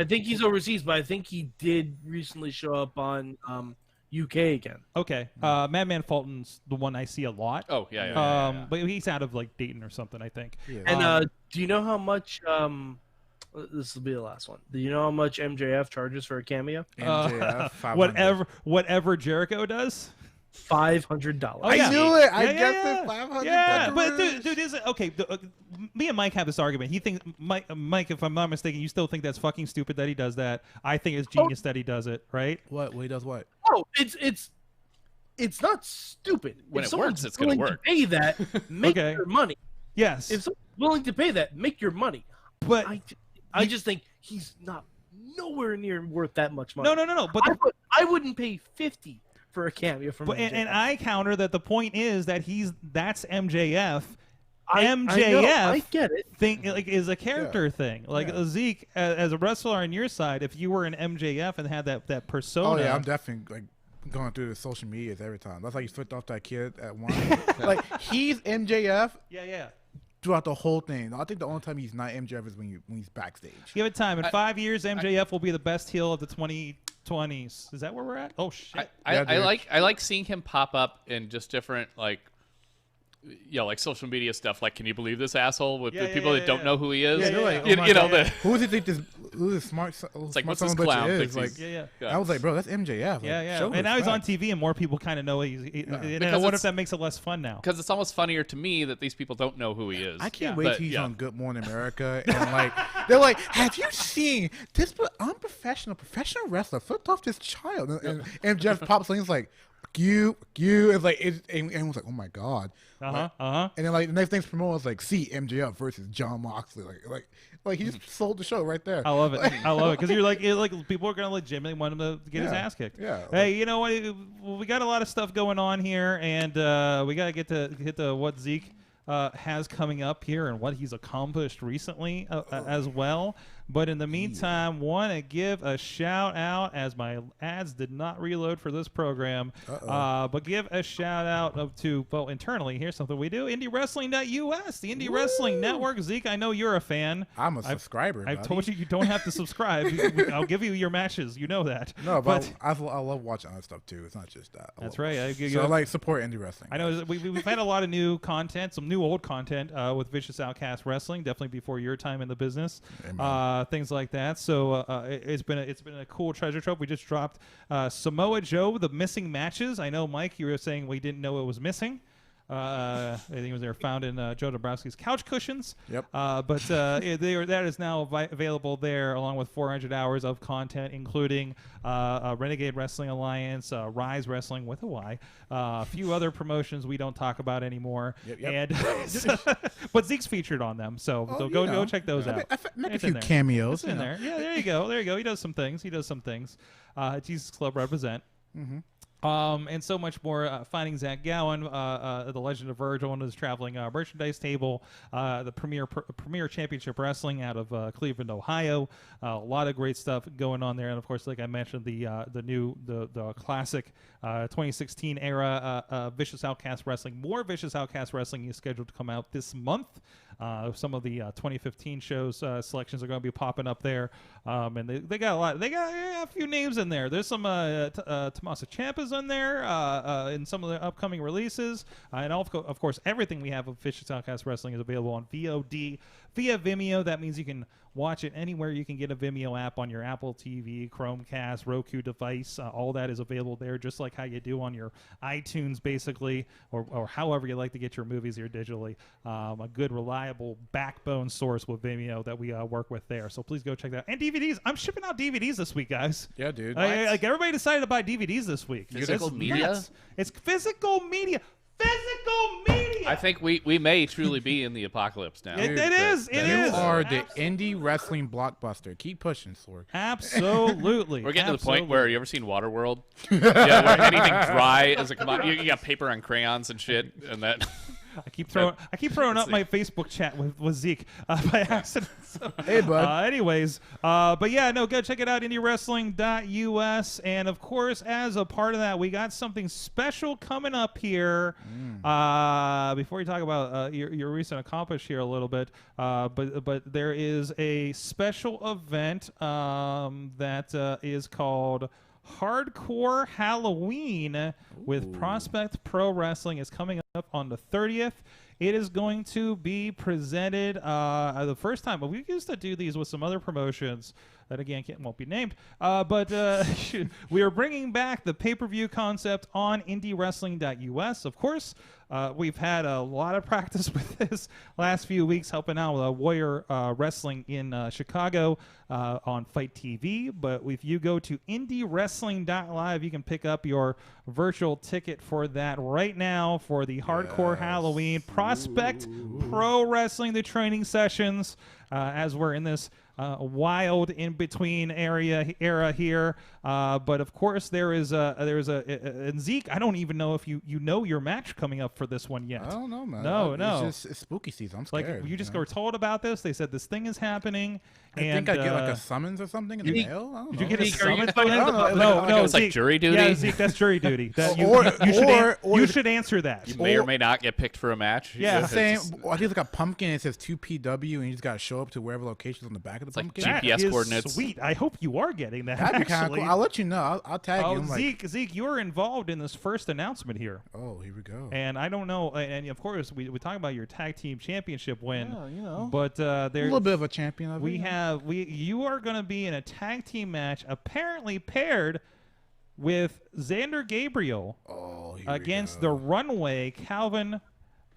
think he's overseas, but I think he did recently show up on UK again. Okay. Madman Fulton's the one I see a lot. Oh, yeah. But he's out of like Dayton or something, I think. Yeah. And do you know how much this will be the last one. Do you know how much MJF charges for a cameo? MJF, $500. Whatever Jericho does. $500. Oh, yeah. I knew it. I guessed it. $500. Yeah, but dude, is it okay? Me and Mike have this argument. He thinks Mike, if I'm not mistaken, you still think that's fucking stupid that he does that. I think it's genius that he does it. Right? What? He does what? Oh, it's not stupid. When if it works, it's going to work. To pay that, make your money. Yes. If someone's willing to pay that, make your money. But I just think he's nowhere near worth that much money. No. But I wouldn't pay $50 for a cameo from MJF. And I counter that the point is that that's MJF. I get it. Is a character thing. Zeke, as a wrestler on your side, if you were an MJF and had that persona. Oh yeah, I'm definitely going through the social medias every time. That's like you flipped off that kid at one. He's MJF. Yeah. Throughout the whole thing. I think the only time he's not MJF is when he's backstage. Give it time. In 5 years, MJF will be the best heel of the 2020s. Is that where we're at? Oh shit! I like seeing him pop up in just different like social media stuff. Like, can you believe this asshole with the people that don't know who he is? Yeah, like, who does he think who's this smart? It's like, what's this clown? I was like, bro, that's MJF. And now he's on TV, and more people kind of know and I wonder if that makes it less fun now. Because it's almost funnier to me that these people don't know who he is. I can't wait till he's on Good Morning America, and they're like, have you seen this unprofessional wrestler flipped off this child? And Jeff pops in, he's like, you it's like and was like, oh my god. And then the next thing's promoted was like, see MJF versus John Moxley. Like he just sold the show right there. I love it. Because you're like people are gonna legitimately want him to get his ass kicked. Yeah. Hey, you know what? We got a lot of stuff going on here, and we gotta get to what Zeke has coming up here and what he's accomplished recently as well. But in the meantime, want to give a shout out, as my ads did not reload for this program, but give a shout out to internally. Here's something we do: Indy Wrestling US, the Indie Wrestling Network. Zeke, I know you're a fan. I'm a subscriber. I've told you don't have to subscribe. I'll give you your matches. You know that. No, but I love watching other stuff too. It's not just that. That's right. Support Indie Wrestling. I know we've had a lot of new content, some new old content with Vicious Outcast Wrestling. Definitely before your time in the business. Things like that. So it's been a cool treasure trove. We just dropped Samoa Joe, the missing matches. I know, Mike, you were saying we didn't know it was missing. I think it was found in Joe Dombrowski's couch cushions. Yep. But that is now available there, along with 400 hours of content, including Renegade Wrestling Alliance, Rise Wrestling with a Y, a few other promotions we don't talk about anymore. Yep. And but Zeke's featured on them, so go check those out. Make a few cameos. It's in there. Yeah, there you go. He does some things. Jesus Club represent. Mm-hmm. And so much more. Finding Zach Gowen, the Legend of Virgil, on his traveling merchandise table. The Premier Championship Wrestling out of Cleveland, Ohio. A lot of great stuff going on there, and of course, like I mentioned, the classic 2016 era Vicious Outcast Wrestling. More Vicious Outcast Wrestling is scheduled to come out this month. Some of the 2015 shows selections are going to be popping up there, and they got a lot. They got a few names in there. There's some Tommaso Ciampa's in there in some of the upcoming releases, and of course everything we have of Vicious Outcast Wrestling is available on VOD via Vimeo. That means you can watch it anywhere you can get a Vimeo app on your Apple TV, Chromecast, Roku device. All that is available there, just like how you do on your iTunes, basically, or however you like to get your movies here digitally. A good, reliable reliable backbone source with Vimeo that we work with there. So please go check that out. And DVDs. I'm shipping out DVDs this week, guys. Yeah, dude. Like everybody decided to buy DVDs this week. Physical media? It's physical media. Physical media. I think we may truly be in the apocalypse now. It is. You are the indie wrestling blockbuster. Keep pushing, Sorg. Absolutely. We're getting to the point where, you ever seen Waterworld? Yeah, where anything dry as a commodity. You got paper and crayons and shit, and that. I keep throwing up my Facebook chat with Zeke by accident. So, hey, bud. Anyways, but yeah, no, go check it out, IndieWrestling.us. And of course, as a part of that, we got something special coming up here. Before you talk about your recent accomplishment here a little bit, but there is a special event that is called Hardcore Halloween with Prospect Pro Wrestling. Is coming up on the 30th. It is going to be presented the first time, but we used to do these with some other promotions that again won't be named. But we are bringing back the pay-per-view concept on IndieWrestling.us. Of course, we've had a lot of practice with this last few weeks, helping out with Warrior Wrestling in Chicago on Fight TV. But if you go to IndieWrestling.live, you can pick up your virtual ticket for that right now for the Hardcore Halloween Prospect Pro Wrestling, the training sessions, as we're in this wild in-between era here. But of course, there's and Zeke, I don't even know if you know your match coming up for this one yet. I don't know, man. No. It's spooky season. I'm scared. Like, you just were told about this. They said this thing is happening. I think I get like a summons or something in the mail. I don't know. Did you get a summons? No, it's like jury duty. Yeah, Zeke, that's jury duty. You should answer that. You may or may not get picked for a match. Yeah, I think it's like a pumpkin. It says 2PW, and you just got to show up to wherever location's on the back of the pumpkin. Like GPS is coordinates. Sweet. I hope you are getting that. That'd be kind of cool. I'll let you know. I'll tag you. Zeke, you're involved in this first announcement here. Oh, here we go. And I don't know. And of course, we talk about your tag team championship win. Yeah, you know. But there's a little bit of a champion. You are going to be in a tag team match, apparently paired with Xander Gabriel against the Runway, Calvin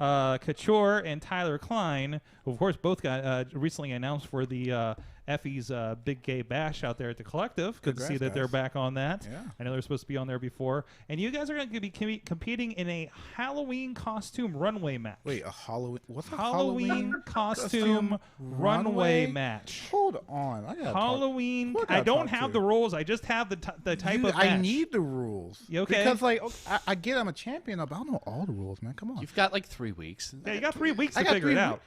Couture and Tyler Klein, who of course both got recently announced for the Effie's Big Gay Bash out there at the Collective. Good to see that they're back on that. Yeah. I know they're supposed to be on there before. And you guys are going to be competing in a Halloween costume runway match. Wait, a Halloween? What's a Halloween costume runway match? Hold on. Halloween. I don't have the rules. I just have the type of match. I need the rules. You okay? Because I get I'm a champion, but I don't know all the rules, man. Come on. You've got like 3 weeks. Yeah, you got 3 weeks to figure it out.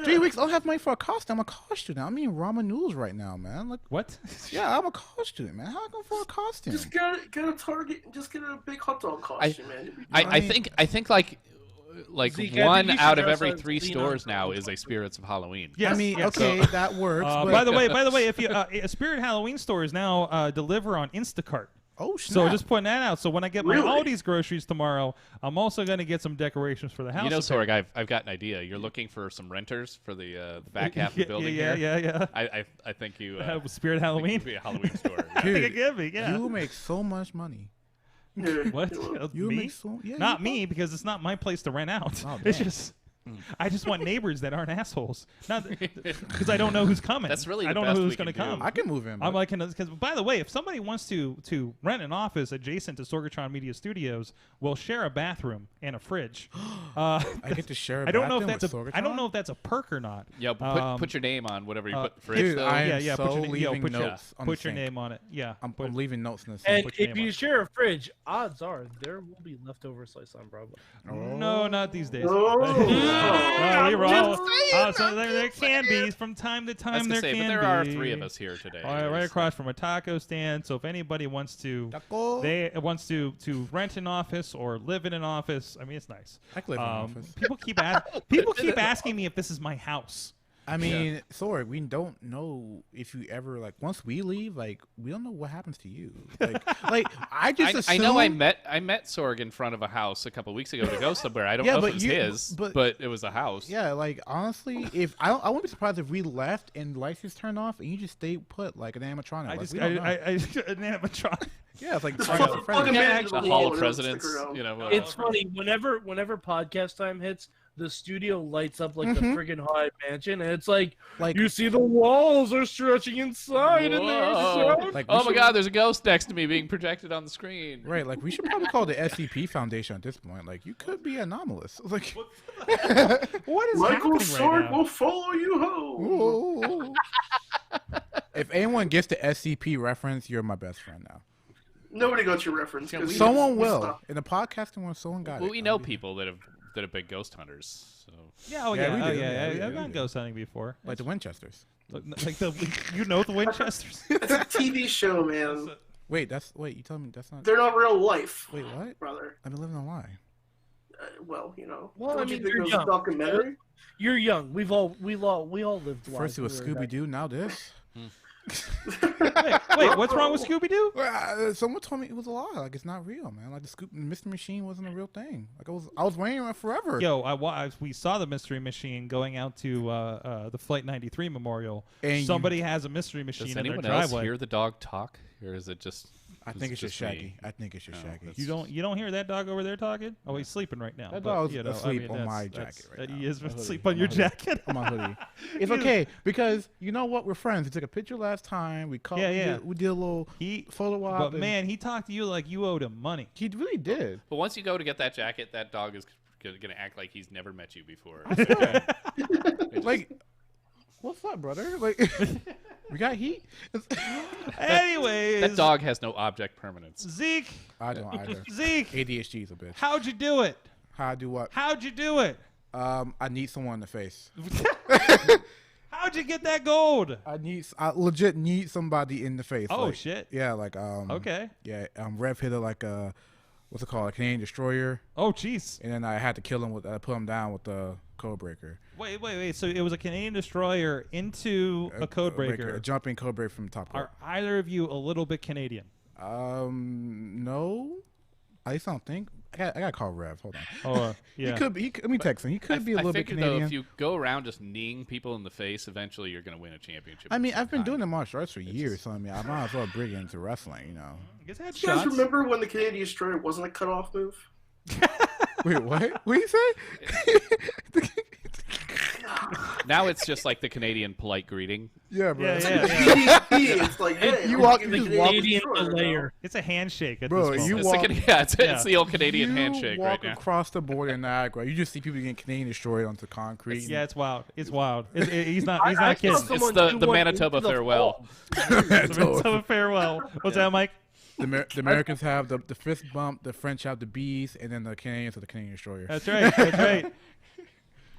3 weeks. I don't have money for a costume. I'm a costume now. I'm eating ramen noodles right now, man. Like what? Yeah, I'm a costume, man. How I go for a costume? Just get a Target. Just get a big hot dog costume, man. I think like Zeke, one out of every 3 stores now is a Spirits of Halloween. Yes, I mean, okay, that works. By the way, if you a Spirit Halloween stores now deliver on Instacart. Oh, snap. So just putting that out. So when I get my Aldi's groceries tomorrow, I'm also going to get some decorations for the house. You know, Sorg, I've got an idea. You're looking for some renters for the back half of the building here. Yeah. I think you Spirit Halloween. Be a Halloween store. Dude, I think it could be. Yeah. You make so much money. What? You me? make so not me, because it's not my place to rent out. Oh, it's just. I just want neighbors that aren't assholes. Not because I don't know who's coming. That's really I don't know who's going to come. I can move in. I'm like, because by the way, if somebody wants to rent an office adjacent to Sorgatron Media Studios, we'll share a bathroom and a fridge. I get to share. I don't know if that's a perk or not. Yeah, but put your name on whatever you put in the fridge. Dude, though. Put your name on it. Yeah, I'm leaving notes in the sink. And if you share a fridge, odds are there will be leftover slice on Broadway. No, not these days. So there can be from time to time. But there are 3 of us here today. Right across from a taco stand. So if anybody wants to, rent an office or live in an office, I mean it's nice. I can live in an office. People keep asking me if this is my house. I mean, sorry, we don't know if you ever once we leave, we don't know what happens to you. I just assume... I know I met Sorg in front of a house a couple weeks ago to go somewhere. I don't know if it was his, but it was a house. Yeah, honestly, if I wouldn't be surprised if we left and lights just turned off and you just stay put like an animatronic. An animatronic. Yeah, it's like the Hall of Presidents. It's funny whenever podcast time hits. the studio lights up like the friggin' Haunted Mansion, and it's like you see the walls are stretching inside, and there's like, oh my God, there's a ghost next to me being projected on the screen. Right, like we should probably call the SCP Foundation at this point. Like you could be anomalous. Like what is Michael's sword right now? will follow you home. If anyone gets the SCP reference, you're my best friend now. Nobody got your reference. Someone will. In the podcasting world, someone got it. Well, we know people that have been ghost hunters. So. Yeah, I've gone ghost hunting before. Like the Winchesters. Like the the Winchesters. It's a TV show, man. Wait, you telling me that's not? They're not real life. Wait, what? Brother. I've been living a lie. Well, you know. Well, don't I mean, you think you're it was young. a documentary? You're young. We all lived life. First it was Scooby Doo, now this. Wait, what's wrong with Scooby Doo? Someone told me it was a lie. Like it's not real, man. Like the Mystery Machine wasn't a real thing. Like I was waiting on it forever. Yo, we saw the Mystery Machine going out to the Flight 93 Memorial. And somebody has a Mystery Machine Does in their anyone driveway. else hear the dog talk, or is it just? I think it's just Shaggy. me? I think it's just Shaggy. You don't hear that dog over there talking? Oh, he's sleeping right now. That but, dog's you know, asleep I mean, on my jacket right now. He is My hoodie. asleep on your jacket. On my hoodie. It's okay because you know what? We're friends. We took a picture last time. We called. We did a little photo op. But man, he talked to you like you owed him money. He really did. But once you go to get that jacket, that dog is going to act like he's never met you before. Like, what's up, brother? Like, we got heat. Anyways, that dog has no object permanence. Zeke. I don't either. Zeke. ADHD is a bitch. How'd you do it? How I do what? How'd you do it? I need someone in the face. How'd you get that gold? I legit need somebody in the face. Oh like, shit. Yeah, like Okay. Yeah, Rev hit her like a what's it called? A Canadian destroyer. Oh jeez. And then I had to kill him with put him down with the code breaker. Wait. So it was a Canadian destroyer into a code breaker. A jumping code breaker from the top. Are either of you a little bit Canadian? No. At least I don't think. I gotta call Rev. Hold on. Oh, yeah. He could be. Let me text him. He could be a little bit Canadian. Though, if you go around just kneeing people in the face, eventually you're going to win a championship. I mean, I've been doing the martial arts for years, so I mean, I might as well bring it into wrestling, you know. I guess I had You guys shots. remember when the Canadian destroyer wasn't a cutoff move? Wait, what? What did you say? Now it's just like the Canadian polite greeting. Yeah, bro. Yeah. It's like, hey, You I'm walk- gonna you get just walk- Canadian Canadian destroyer, layer. It's a handshake at Bro, this you moment. walk- It's the old Canadian handshake you right walk now. across the border in Niagara. You just see people getting Canadian destroyed onto concrete. Yeah, it's wild. It's wild. He's not I kidding. saw someone It's do the one Manitoba into the farewell. So farewell. What's that, Mike? The Americans have the fist bump, the French have the bees, and then the Canadians have the Canadian destroyer. That's right. That's right.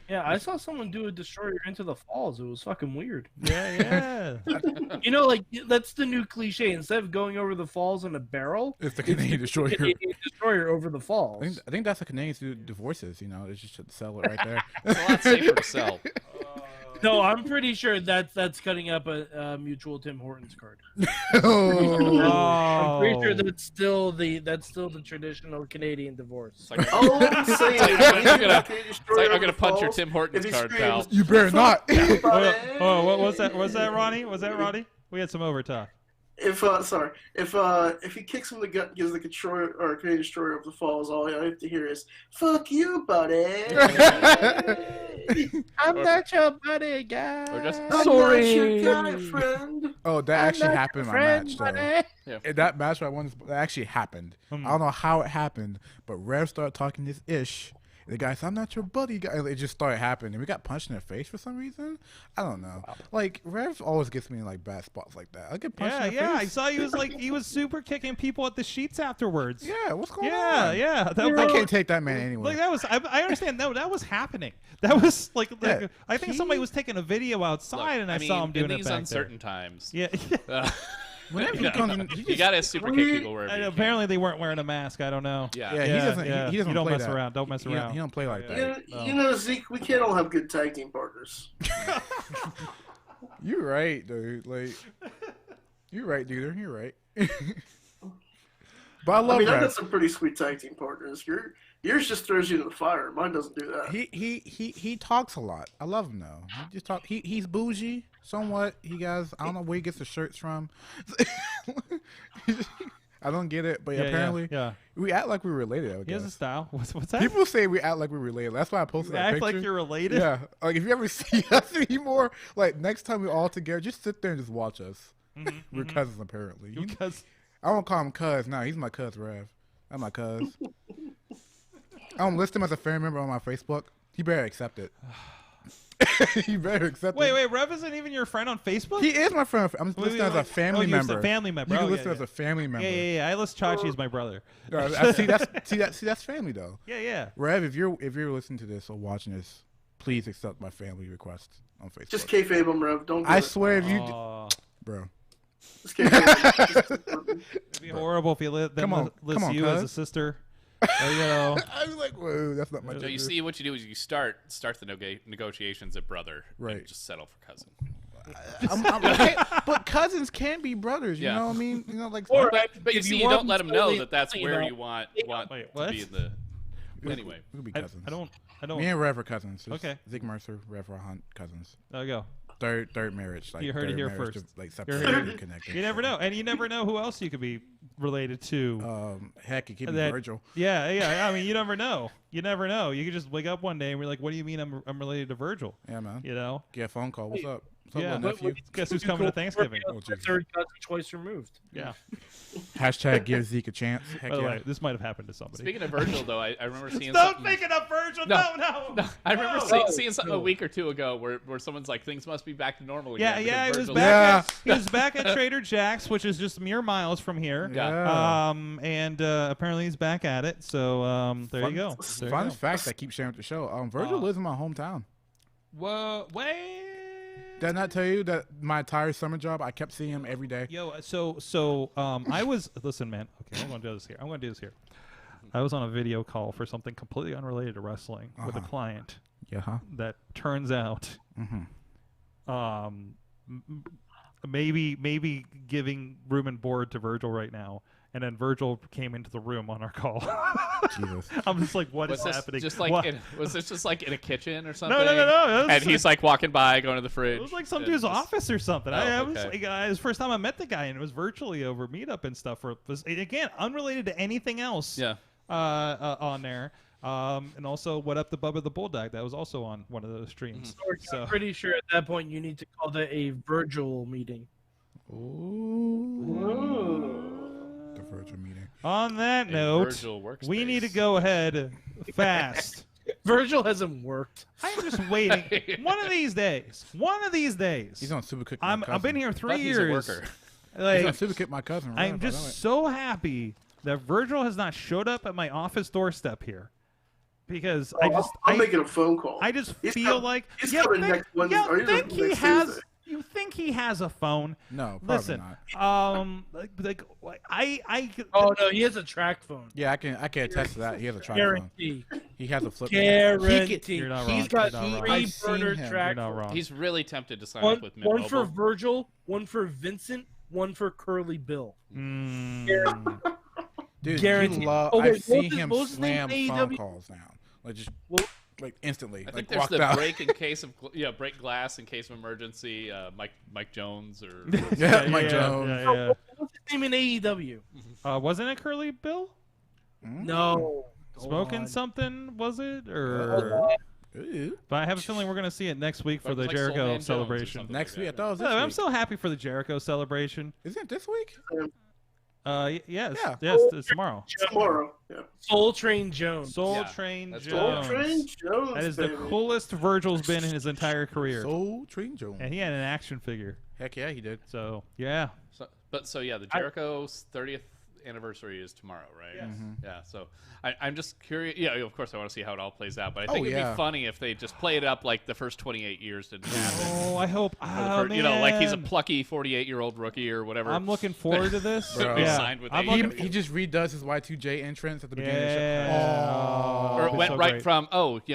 Yeah, I saw someone do a destroyer into the falls. It was fucking weird. Yeah. You know, like that's the new cliche. Instead of going over the falls in a barrel, It's the Canadian destroyer. Canadian destroyer over the falls. I think that's the Canadians do divorces. You know, they just should sell it right there. It's a lot safer to sell. No, I'm pretty sure that's cutting up a mutual Tim Hortons card. Oh. I'm pretty sure that's still the traditional Canadian divorce. It's like, All I'm saying is, I'm gonna punch your Tim Hortons card, pal. You better not. Oh, what was that? Was that Ronnie? Was that Ronnie? We had some overtalk. If he kicks him in the gut and gives the destroyer or Canadian destroyer of the falls, all I have to hear is "fuck you, buddy." I'm not your buddy, guy. Or just I'm not your guy, friend. Oh, that actually happened in my match, though. Yeah. In that match I won, that actually happened. I don't know how it happened, but Rev started talking this ish. The guy said, "I'm not your buddy, guy." It just started happening. And we got punched in the face for some reason. I don't know. Like, Rev always gets me in, like, bad spots like that. I get punched in the I face. saw he was super kicking people at the sheets afterwards. Yeah, what's going on? Yeah. I can't take that man anyway. Like that was, I understand. No, that was happening. That was like Yeah, I think somebody was taking a video outside, Look, and I saw him doing in it these back uncertain times. there. Yeah. Whenever he comes in, he You gotta super kick people wherever And you can. apparently they weren't wearing a mask. I don't know. Yeah. Yeah, he doesn't. He doesn't You don't play mess that. around. Don't mess around. He don't play like that. You know, Zeke, we can't all have good tag team partners. You're right, dude. Like, you're right, dude. You're right. But I love I mean, I Rev. got some pretty sweet tag team partners. Yours just throws you to the fire. Mine doesn't do that. He talks a lot. I love him though. He just talk. He's bougie somewhat. I don't know where he gets the shirts from. I don't get it, but Yeah, apparently yeah. we act like we're related. I He has a guess. style. What's that? People say we act like we're related. That's why I posted You that act picture. like you're related? Yeah. Like if you ever see us anymore, like next time we're all together, just sit there and just watch us. We're cousins apparently. Because I won't call him cuz. No, he's my cuz, Rev. That's my cuz. I don't list him as a family member on my Facebook. He better accept it. He better accept it. wait, Rev isn't even your friend on Facebook? He is my friend. I'm listed as a family member. A family member. You can Oh, list yeah, him as a family member. Yeah. I list Chachi as my brother. See, that's family though. Yeah. Rev, if you're listening to this or watching this, please accept my family request on Facebook. Just kayfabe him, Rev. Don't. I swear, if you, bro. Just kayfabe him. It'd be horrible if you list you as a sister. You know. I was like, whoa, that's not my. So you see, what you do is you start the negotiations at brother, right? And just settle for cousin. But cousins can be brothers. You know what I mean? You know, like. But you see, you don't let them know that that's where you want Wait, to be in the. Anyway, we could be cousins. I don't. Me and Rev are cousins. Okay. Zeke Mercer, Rev Ron Hunt, cousins. There you go. Third marriage. Like You heard it third here marriage first. To, like You heard separated it. and connected. You never know, and you never know who else you could be related to. Heck, it could be That- Virgil. Yeah. I mean, you never know. You could just wake up one day and we're like, "What do you mean I'm related to Virgil?" Yeah, man. You know? Get a phone call. What's up? What's Yeah. up, little nephew? Guess who's coming to Thanksgiving? Oh, Jesus. Third cousin twice removed. Yeah. Hashtag give Zeke a chance. Heck By the yeah. way, this might have happened to somebody. speaking of Virgil, though, I remember seeing. Stop something... thinking of Virgil. No. No. I remember seeing something a week or two ago where someone's like, things must be back to normal again. Yeah, he because was Virgil's- back. He was back at Trader Jack's, which is just mere miles from here. Yeah. And apparently he's back at it. So there you go. There you Fun go. fact I keep sharing with the show. Virgil lives in my hometown. Whoa, wait. Did I not tell you that my entire summer job, I kept seeing him every day? Yo, so I was listen, man. Okay, I'm gonna do this here. I was on a video call for something completely unrelated to wrestling with a client. Yeah. That turns out, maybe giving room and board to Virgil right now. And then Virgil came into the room on our call. Jesus. I'm just like, what Was is this happening? just like What? was this just like in a kitchen or something? No. And he's like walking by, going to the fridge. It was like some and dude's just- office or something. I was okay. like, it was the first time I met the guy, and it was virtually over Meetup and stuff. Again, unrelated to anything else. Yeah. On there. And also, what up the Bubba the Bulldog? That was also on one of those streams. I'm pretty sure at that point you need to call that a Virgil meeting. The Virgil meeting. On that A note, Virgil workspace. we need to go ahead fast. Virgil hasn't worked. I'm just waiting. One of these days. He's on Superkick. I've been here 3 But he's a years. worker. He's on Like, Superkick, my cousin. I'm Rev, just so happy that Virgil has not showed up at my office doorstep here. Because I'm making a phone call. I just He's feel coming- like he's coming next Wednesday. Or he's coming next Tuesday. you think he has a phone? No, probably Listen, not. I Oh no, he has a track phone. Yeah, I can attest to that. He has a triphone. Guarantee. He has a flip. Guarantee. You're not He's wrong. got You're not wrong. 3 I've seen burner him. track. You're not wrong. He's really tempted to sign One, up with Mint one for Mobile. Virgil, one for Vincent, one for Curly Bill. Dude, Guaranteed. I've Okay, seen what him was his name slam in phone AEW? calls now. Like just like instantly. I like think there's walked the out. break in case of break glass in case of emergency. Mike Jones or Yeah, Mike Jones. Yeah. What's his name in AEW? Wasn't it Curly Bill? No. Smoking something, was it? Or Ooh. but I have a feeling we're gonna see it next week for the Like Soul Man Jericho Jones or celebration. something Next like week, I that. thought it was this I'm week. so happy for the Jericho celebration. Isn't it this week? Yes, Yeah. yes, it's tomorrow. Tomorrow. Yeah. Soul Train Jones. Soul Yeah, Train that's Jones. Soul Train Jones. That is the baby. coolest Virgil's been in his entire career. Soul Train Jones. And he had an action figure. Heck yeah, he did. So yeah. So yeah, the Jericho's 30th anniversary is tomorrow, right? Yes. Yeah. So I'm just curious. Yeah, of course I want to see how it all plays out, but I think it'd yeah. be funny if they just played up like the first 28 years didn't happen. Oh, I hope. Or the Oh, first- you know, like he's a man. plucky 48-year-old rookie or whatever. I'm looking forward to this. Bro. Yeah. Signed with I'm AEW. looking He just redoes his Y2J entrance at the beginning of the show. Yeah. Oh. or it it'd be went so right great. from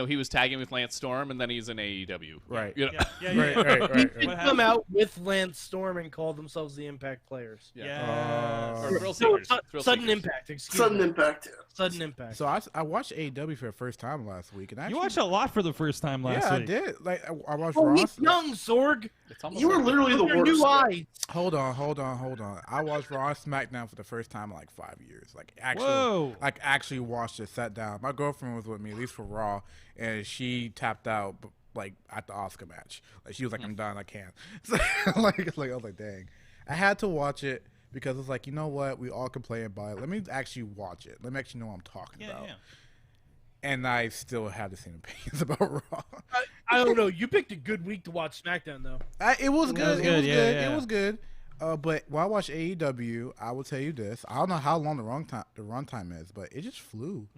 he was tagging with Lance Storm and then he's in AEW. Right. You know? Yeah. They What come out with Lance Storm and call themselves the Impact Players. Yeah. Or Grizzle Vet Sudden Impact. Excuse Sudden me. Impact. Sudden Impact. So I watched AEW for the first time last week, and You watched a lot for the first time last week. Yeah, I did. Like I watched Oh, Raw. he's young, Sorg. You were literally the Your worst. new eyes. Hold on. I watched Raw and SmackDown for the first time in like 5 years. Actually watched it, sat down. My girlfriend was with me, at least for Raw, and she tapped out like at the Oscar match. Like she was like, "I'm done, I can't." So, like I was like, "Dang." I had to watch it because it's like, you know what? We all complain about it. Let me actually watch it. Let me actually know what I'm talking about. Yeah. And I still have the same opinions about Raw. I don't know. You picked a good week to watch SmackDown, though. It was good. It was good. But while I watch AEW, I will tell you this: I don't know how long the runtime is, but it just flew.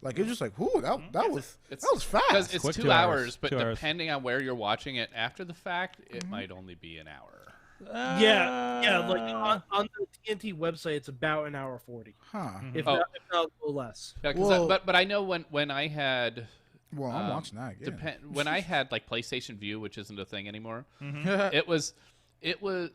Like it's just like, whoo, that was fast. Because it's Quick 2 hours, but 2 hours. depending on where you're watching it after the fact, it might only be an hour. Yeah. Like on the TNT website, it's about an hour 40. Huh? If not a little less. Yeah, but I know when I had. Well, I'm watching that again. When I had like PlayStation View, which isn't a thing anymore, it was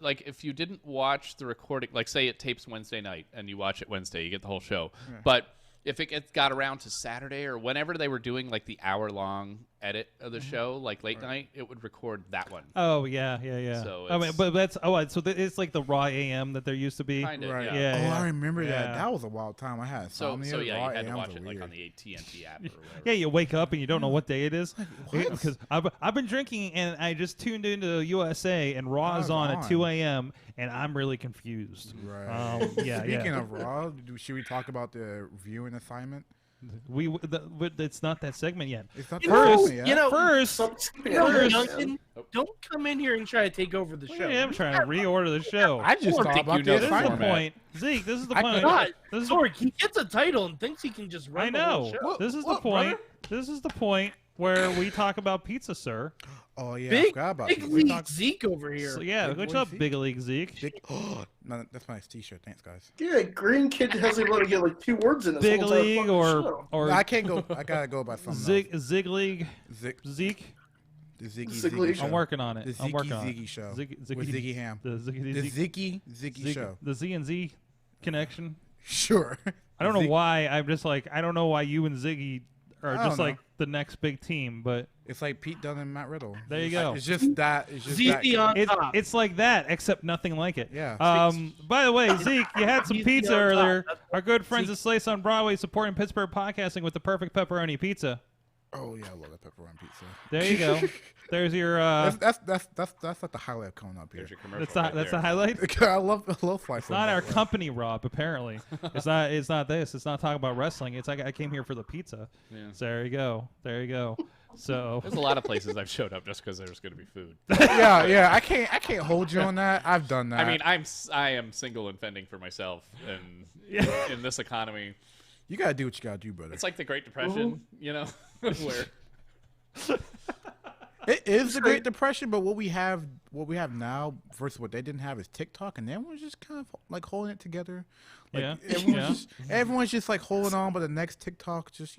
like if you didn't watch the recording, like say it tapes Wednesday night and you watch it Wednesday, you get the whole show. Yeah. But if it got around to Saturday or whenever they were doing like the hour-long edit of the show, like late night, it would record that one. Oh yeah. So I mean, but that's it's like the Raw AM that there used to be. Kind of, Right. yeah. I remember that. That was a wild time. I had insomnia. So yeah, Raw you had to AMs watch are it weird. like on the TNT app or whatever. Yeah, you wake up and you don't know what day it is. What? Because I've been drinking and I just tuned into USA and Raw is on at 2 a.m. and I'm really confused. Right. Speaking of Raw, should we talk about the viewing assignment? It's not that segment yet. It's not First, Duncan, don't come in here and try to take over the show. I'm trying to reorder the show. I just thought about this is the point. Zeke, this is the point. Sorg, he gets a title and thinks he can just run the whole show. This is the point. Brother? This is the point where we talk about pizza, sir. Oh yeah, big, I forgot about big league Zeke over here. So, good job, Big League Zeke. No, that's my T-shirt. Thanks, guys. Yeah, Green Kid hasn't even to get like 2 words in this. Big League or no, I can't go. I gotta go by something. Zig League. Zeke. The Ziggy show. I'm working on it. The Ziggy show. With Ziggy Ham. The Ziggy show. The Z and Z connection. Sure. I don't know why. I'm just like I don't know why you and Ziggy are just like the next big team, but it's like Pete Dunne and Matt Riddle. There you go. It's just that. It's just Zeke on top. It's like that, except nothing like it. Yeah. By the way, Zeke, you had some pizza earlier. Our good friends at Slice on Broadway supporting Pittsburgh podcasting with the perfect pepperoni pizza. Oh yeah, I love that pepperoni pizza. There you go. There's your. That's like the highlight coming up here. That's the highlight. I love Slice. It's not our company, Rob. Apparently, it's not. It's not this. It's not talking about wrestling. It's like I came here for the pizza. Yeah. So there you go. So there's a lot of places I've showed up just because there's going to be food. yeah. I can't hold you on that. I've done that. I mean, I am single and fending for myself, and in this economy, you gotta do what you gotta do, brother. It's like the Great Depression, where. It is the Great Depression, but what we have now versus what they didn't have is TikTok, and everyone's just kind of like holding it together. Like, everyone's just like holding on, but the next TikTok just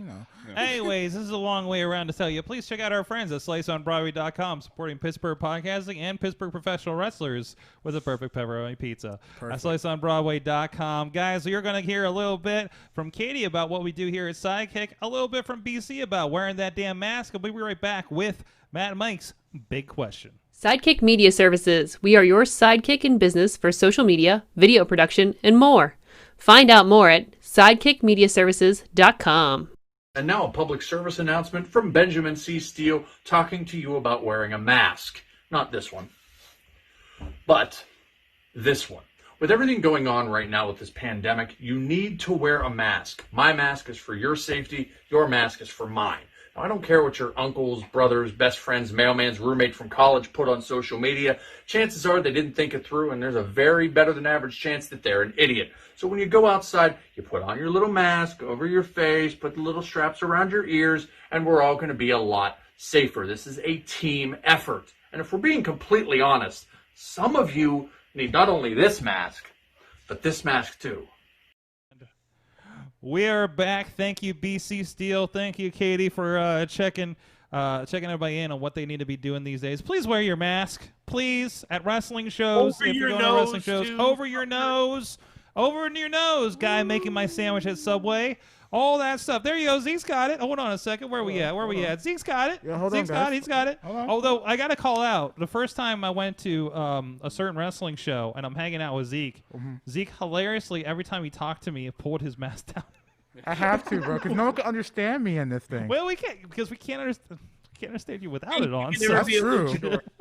Anyways, this is a long way around to tell you. Please check out our friends at SliceOnBroadway.com, supporting Pittsburgh podcasting and Pittsburgh professional wrestlers with a perfect pepperoni pizza. At SliceOnBroadway.com, guys, you're going to hear a little bit from Katie about what we do here at Sidekick, a little bit from BC about wearing that damn mask, and we'll be right back with Matt and Mike's big question. Sidekick Media Services. We are your sidekick in business for social media, video production, and more. Find out more at sidekickmediaservices.com. And now a public service announcement from Benjamin C. Steele talking to you about wearing a mask. Not this one, but this one. With everything going on right now with this pandemic, you need to wear a mask. My mask is for your safety. Your mask is for mine. Now, I don't care what your uncles, brothers, best friends, mailman's roommate from college put on social media. Chances are they didn't think it through, and there's a very better than average chance that they're an idiot. So when you go outside, you put on your little mask over your face, put the little straps around your ears, and we're all going to be a lot safer. This is a team effort. And if we're being completely honest, some of you need not only this mask, but this mask too. We are back. Thank you, BC Steele. Thank you, Katie, for checking everybody in on what they need to be doing these days. Please wear your mask. Please, at wrestling shows. Over your nose, over your nose. Over in your nose, guy making my sandwich at Subway. All that stuff. There you go. Zeke's got it. Hold on a second. Where we at? Zeke's got it. Yeah, He's got it. Although I got to call out, the first time I went to a certain wrestling show and I'm hanging out with Zeke, Zeke hilariously, every time he talked to me, pulled his mask down. I have to, bro, because no one can understand me in this thing. Well, we can't, because we can't understand you without it on. So. That's true.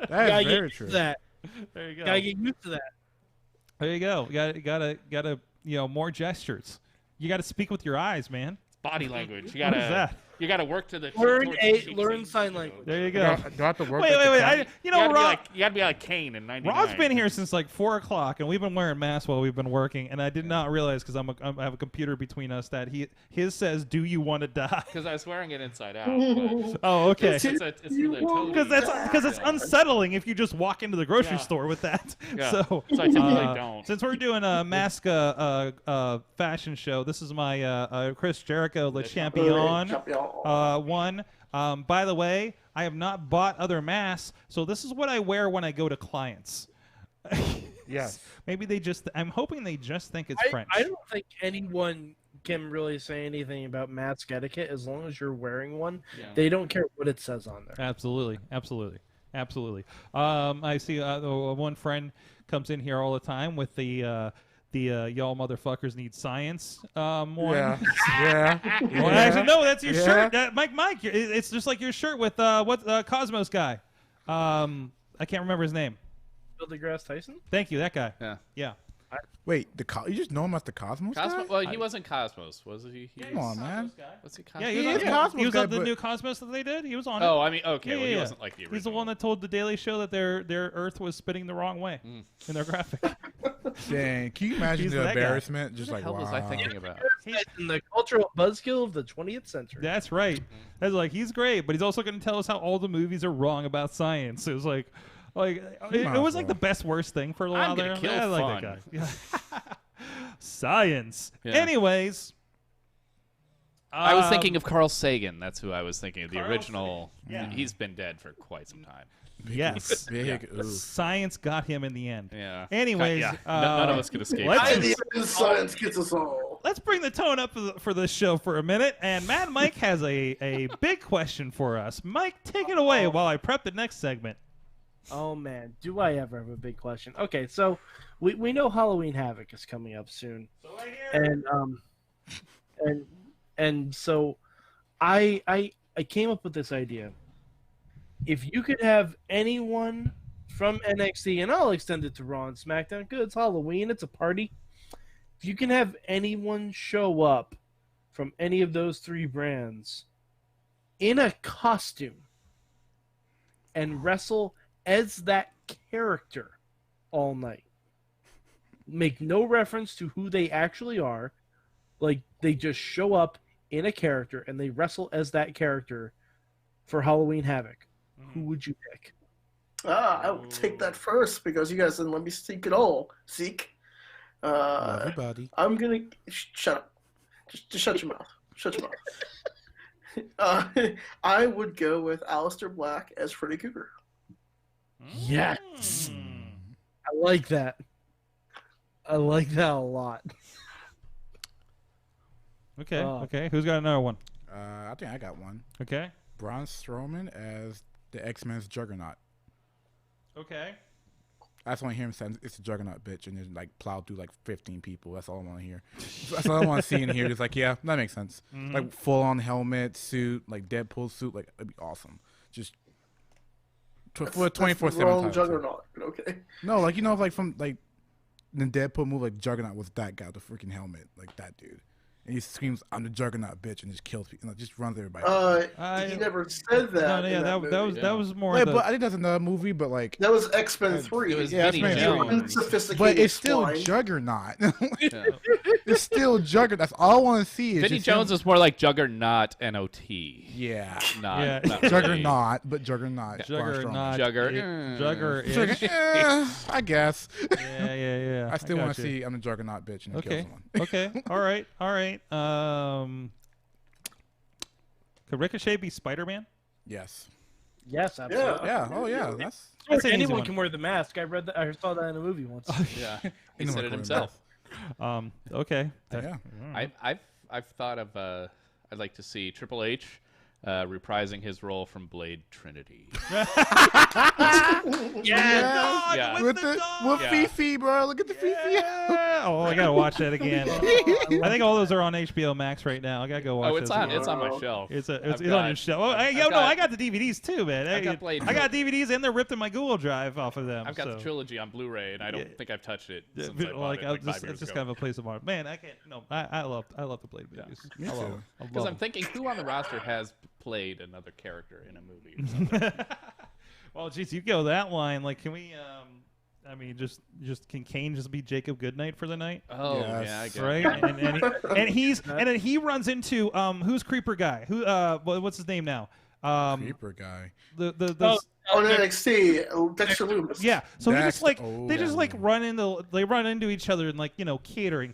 That is very true. That. There you go. Gotta get used to that. There you go. You gotta more gestures. You gotta speak with your eyes, man. Body language. You What is that? You gotta work to the learn sign language. There you go. Do I have to work? Wait. You gotta be like Kane in '99. Rob's been here since like 4 o'clock, and we've been wearing masks while we've been working. And I did not realize, because I have a computer between us, that his says, "Do you want to die?" Because I was wearing it inside out. Oh, okay. It's really totally Because it's unsettling if you just walk into the grocery store with that. Yeah. So I typically don't. Since we're doing a mask fashion show, this is my Chris Jericho Le Champion one. By the way, I have not bought other masks, so this is what I wear when I go to clients. Yes. Maybe I'm hoping they just think it's French. I don't think anyone can really say anything about mask etiquette as long as you're wearing one. Yeah. They don't care what it says on there. Absolutely. I see one friend comes in here all the time with the y'all motherfuckers need science one. Yeah. Well, actually, no, that's your shirt. Mike, it's just like your shirt with Cosmos guy. I can't remember his name. Bill deGrasse Tyson? Thank you, that guy. Yeah. Wait, you just know him as the Cosmos guy? Well, he wasn't Cosmos, was he? Come on, man. Was he Cosmos? Yeah, he is Cosmos. He was guy, on the new Cosmos that they did. He was on it. Oh, I mean, okay. Yeah, well, he wasn't like the original. He's the one that told the Daily Show that their Earth was spinning the wrong way in their graphic. Dang, can you imagine the embarrassment? What just the like, hell wow. was I thinking about? In the cultural buzzkill of the 20th century. That's right. That's like, he's great, but he's also going to tell us how all the movies are wrong about science. It was like it was like the best worst thing for a while there. Kill I like that guy. Yeah. Science. Yeah. Anyways, I was thinking of Carl Sagan. That's who I was thinking of. The original. Yeah. He's been dead for quite some time. Yes. Science got him in the end. Yeah. Anyways, none of us could escape. Science gets us all. Let's bring the tone up for this show for a minute. And Mad Mike has a big question for us. Mike, take it away while I prep the next segment. Oh man, do I ever have a big question? Okay, so we know Halloween Havoc is coming up soon, so and so I came up with this idea. If you could have anyone from NXT, and I'll extend it to Raw and SmackDown, good, it's Halloween, it's a party. If you can have anyone show up from any of those three brands in a costume and wrestle as that character all night. Make no reference to who they actually are. Like, they just show up in a character and they wrestle as that character for Halloween Havoc. Who would you pick? I will take that first because you guys didn't let me speak at all. Zeke. Everybody. I'm going to... Shut up. Just shut your mouth. Shut your mouth. I would go with Aleister Black as Freddy Krueger. Yes. I like that. I like that a lot. Okay. Okay. Who's got another one? I think I got one. Okay. Braun Strowman as the X-Men's Juggernaut. Okay. I just want to hear him say it's a Juggernaut, bitch, and then like plow through like 15 people. That's all I want to hear. That's all I want to see in here. Just like, yeah, that makes sense. Like full-on helmet, suit, like Deadpool suit, like it'd be awesome. Just for 24/7. Wrong Juggernaut. Okay. No, like like from like the Deadpool movie, like Juggernaut was that guy with the freaking helmet, like that dude. And he screams, "I'm the Juggernaut, bitch," and just kills people. Just runs everybody. He never said that. No, yeah, that was more. Yeah, but I think that's another movie. But like that was X-Men 3. It was X-Men 3. But it's still Juggernaut. It's still Juggernaut. That's all I want to see. Vinnie Jones is more like Juggernaut N-O-T. Yeah. Not Juggernaut, but Juggernaut. Jugger-ish. I guess. Yeah. I still want to see I'm the Juggernaut, bitch, and kill someone. Okay. All right. Could Ricochet be Spider-Man? Yes. Yes, absolutely. Yeah. Oh, yeah. That's anyone can wear the mask. I saw that in a movie once. Yeah. He said it himself. Okay. Yeah. I've thought of I'd like to see Triple H reprising his role from Blade Trinity. Yeah. With Fifi, bro. Look at the Fifi. Oh, I gotta watch that again. I think all those are on HBO Max right now. I gotta go watch. Oh, it's on my shelf. It's on your shelf. Oh, I got the DVDs too, man. I got DVDs and they're ripped in my Google Drive off of them. I've got the trilogy on Blu-ray, and I don't think I've touched it since I bought it 5 years it's just ago. kind of a place of art. Man, I can't. No, I love the Blade movies. Me too. Because I'm thinking, who on the roster has played another character in a movie or something? Well, geez, you go that line. Like, can we? I mean, just can Kane just be Jacob Goodnight for the night? Oh, Yes. yeah, I get Right, it. and then he runs into who's Creeper guy? Who what's his name now? Creeper guy. On NXT, Dexter Loomis. Yeah, so he just like Oh. they just like run into each other in, like, catering.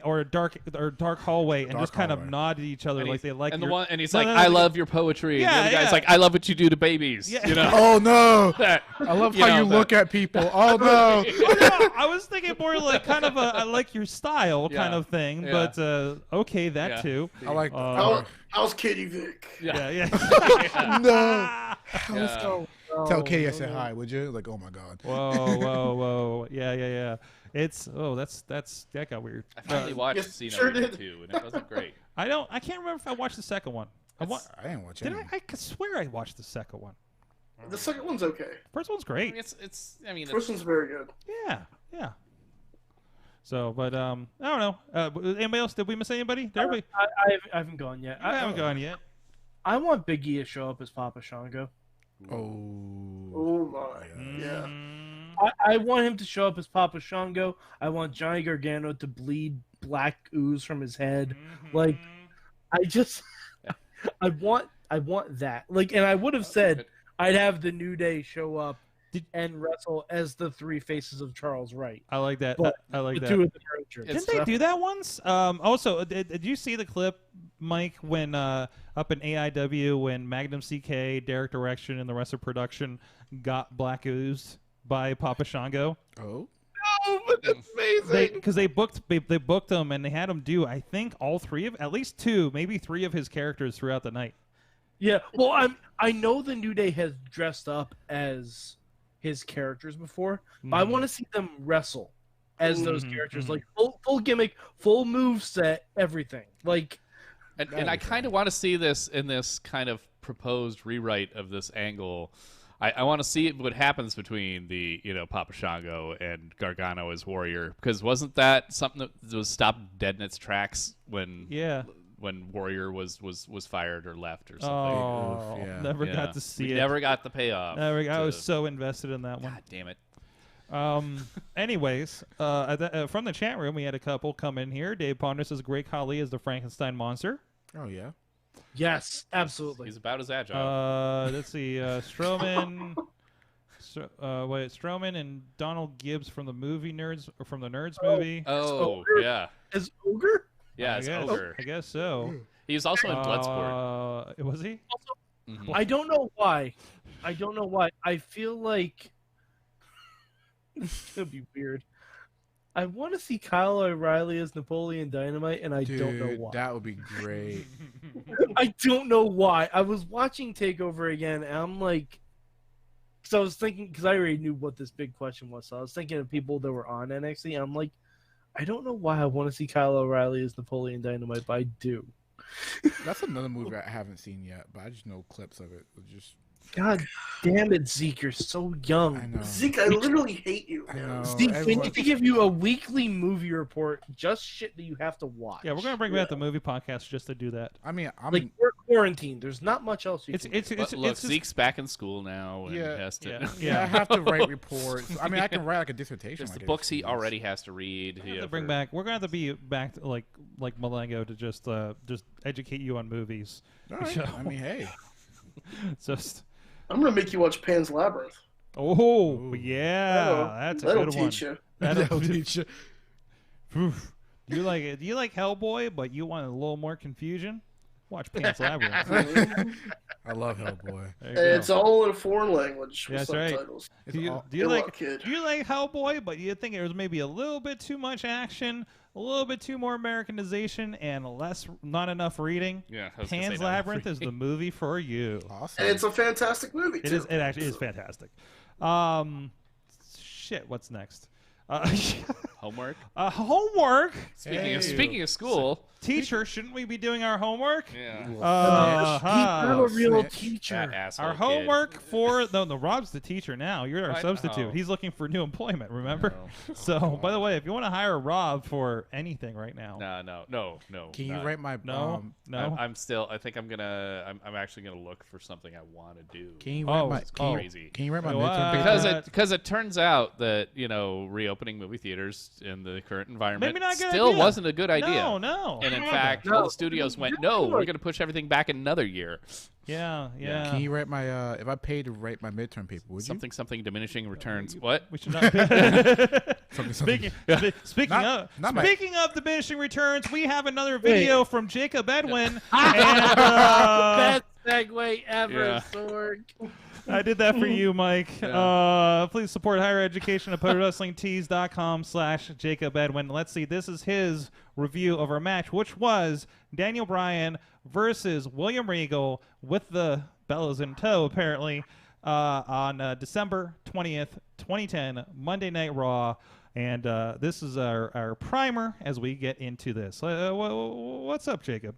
Or a dark hallway, and just kind of nod at each other And like they like. and he's like, "I love your poetry." And the other guy's like, "I love what you do to babies." Yeah. You know? Oh no! That, I love how you look at people. Oh no! I was thinking more like kind of a I like your style kind of thing, but okay, that too. I like. How's Katie Vick? Yeah. No. Yeah. Tell Katie I said hi, would you? Like, oh my god. Whoa. Yeah. It's that got weird. I finally watched Yes, Cena sure number did. 2, and it wasn't great. I can't remember if I watched the second one. I didn't watch Did it. I could swear I watched the second one. The second one's okay. First one's I mean, great. it's First one's very good. Yeah. So, but I don't know. Anybody else? Did we miss anybody? Did everybody? I haven't gone yet. I haven't gone yet. I want Big E to show up as Papa Shango. Oh my. Yeah. I want him to show up as Papa Shango. I want Johnny Gargano to bleed black ooze from his head. Like, I want that. Like, and I would have said I'd have the New Day show up and wrestle as the three faces of Charles Wright. I like that. But I like the that. two of them are injured. Didn't they do that once? Also, did you see the clip, Mike, when up in AIW when Magnum CK, Derek Direction, and the rest of production got black oozed by Papa Shango? Oh. Oh, but that's amazing. Because they booked him and they had him do, I think, all three of, at least two, maybe three of his characters throughout the night. Yeah, well, I know the New Day has dressed up as his characters before, but I want to see them wrestle as those characters, like full gimmick, full move set, everything. Like, and I kind of want to see this in this kind of proposed rewrite of this angle. I want to see what happens between the Papa Shango and Gargano as Warrior, because wasn't that something that was stopped dead in its tracks when Warrior was fired or left or something? Oh, yeah. Never got to see it. Never got the payoff. I was so invested in that one. God damn it. Anyways, from the chat room, we had a couple come in here. Dave Ponder says Great Khali is the Frankenstein monster. Oh yeah. yes, absolutely. He's about as agile. Let's see, Strowman. Strowman and Donald Gibbs from the movie Nerds, or from the Nerds movie. Oh, yeah. As Ogre? Yeah, it's Ogre. I guess so. He's also in Bloodsport. Was he? I don't know why. I feel like it's gonna be weird. I want to see Kyle O'Reilly as Napoleon Dynamite, and I don't know why. That would be great. I don't know why. I was watching Takeover again, and I'm like, because I was thinking, because I already knew what this big question was, so I was thinking of people that were on NXT, and I'm like, I don't know why I want to see Kyle O'Reilly as Napoleon Dynamite, but I do. That's another movie I haven't seen yet, but I just know clips of it. God damn it, Zeke, you're so young. I know. Zeke, I literally hate you. I know. Zeke, we need to give you a weekly movie report, just shit that you have to watch. Yeah, we're gonna bring back the movie podcast just to do that. I mean, like, we're quarantined. There's not much else you can do. Look, Zeke's back in school now and has to. I have to write reports. I mean, I can write like a dissertation. There's the books he already has to read. We're gonna have to be back to, like Malengo to just educate you on movies. All right. I mean, hey, just. I'm gonna make you watch Pan's Labyrinth. Oh yeah, that's a good one. That'll teach you. that'll teach you. Do you like it? Do you like Hellboy, but you want a little more confusion? Watch Pan's Labyrinth. I love Hellboy. It's all in a foreign language with That's subtitles. Right. Do you like Hellboy, but you think there was maybe a little bit too much action? a little bit too more Americanization and not enough reading, Yeah, Pan's Labyrinth is the movie for you. Awesome. And it's a fantastic movie, too. It actually is fantastic. Shit, what's next? Homework. Homework. Speaking of school, teacher, shouldn't we be doing our homework? Yeah. I'm a real teacher. Our homework for no, Rob's the teacher now. You're our substitute. He's looking for new employment. Remember? So, by the way, if you want to hire Rob for anything right now, no. Can you write my no? I'm still. I think I'm actually gonna look for something I want to do. Can you write my crazy? Can you write my midterm? Because it turns out that reopening movie theaters in the current environment still wasn't a good idea. No. And in fact, all the studios went, no, we're going to push everything back another year. Yeah. Can you write my if I paid to write my midterm paper, would you? Something diminishing returns. What? We should not. Speaking of diminishing returns, we have another video from Jacob Edwin. Best segue ever, Sorg. I did that for you, Mike. Please support higher education at ProWrestlingTees.com/Jacob Edwin. Let's see. This is his review of our match, which was Daniel Bryan versus William Regal with the bellows in tow, apparently, on December 20th, 2010, Monday Night Raw. And this is our primer as we get into this. What's up, Jacob?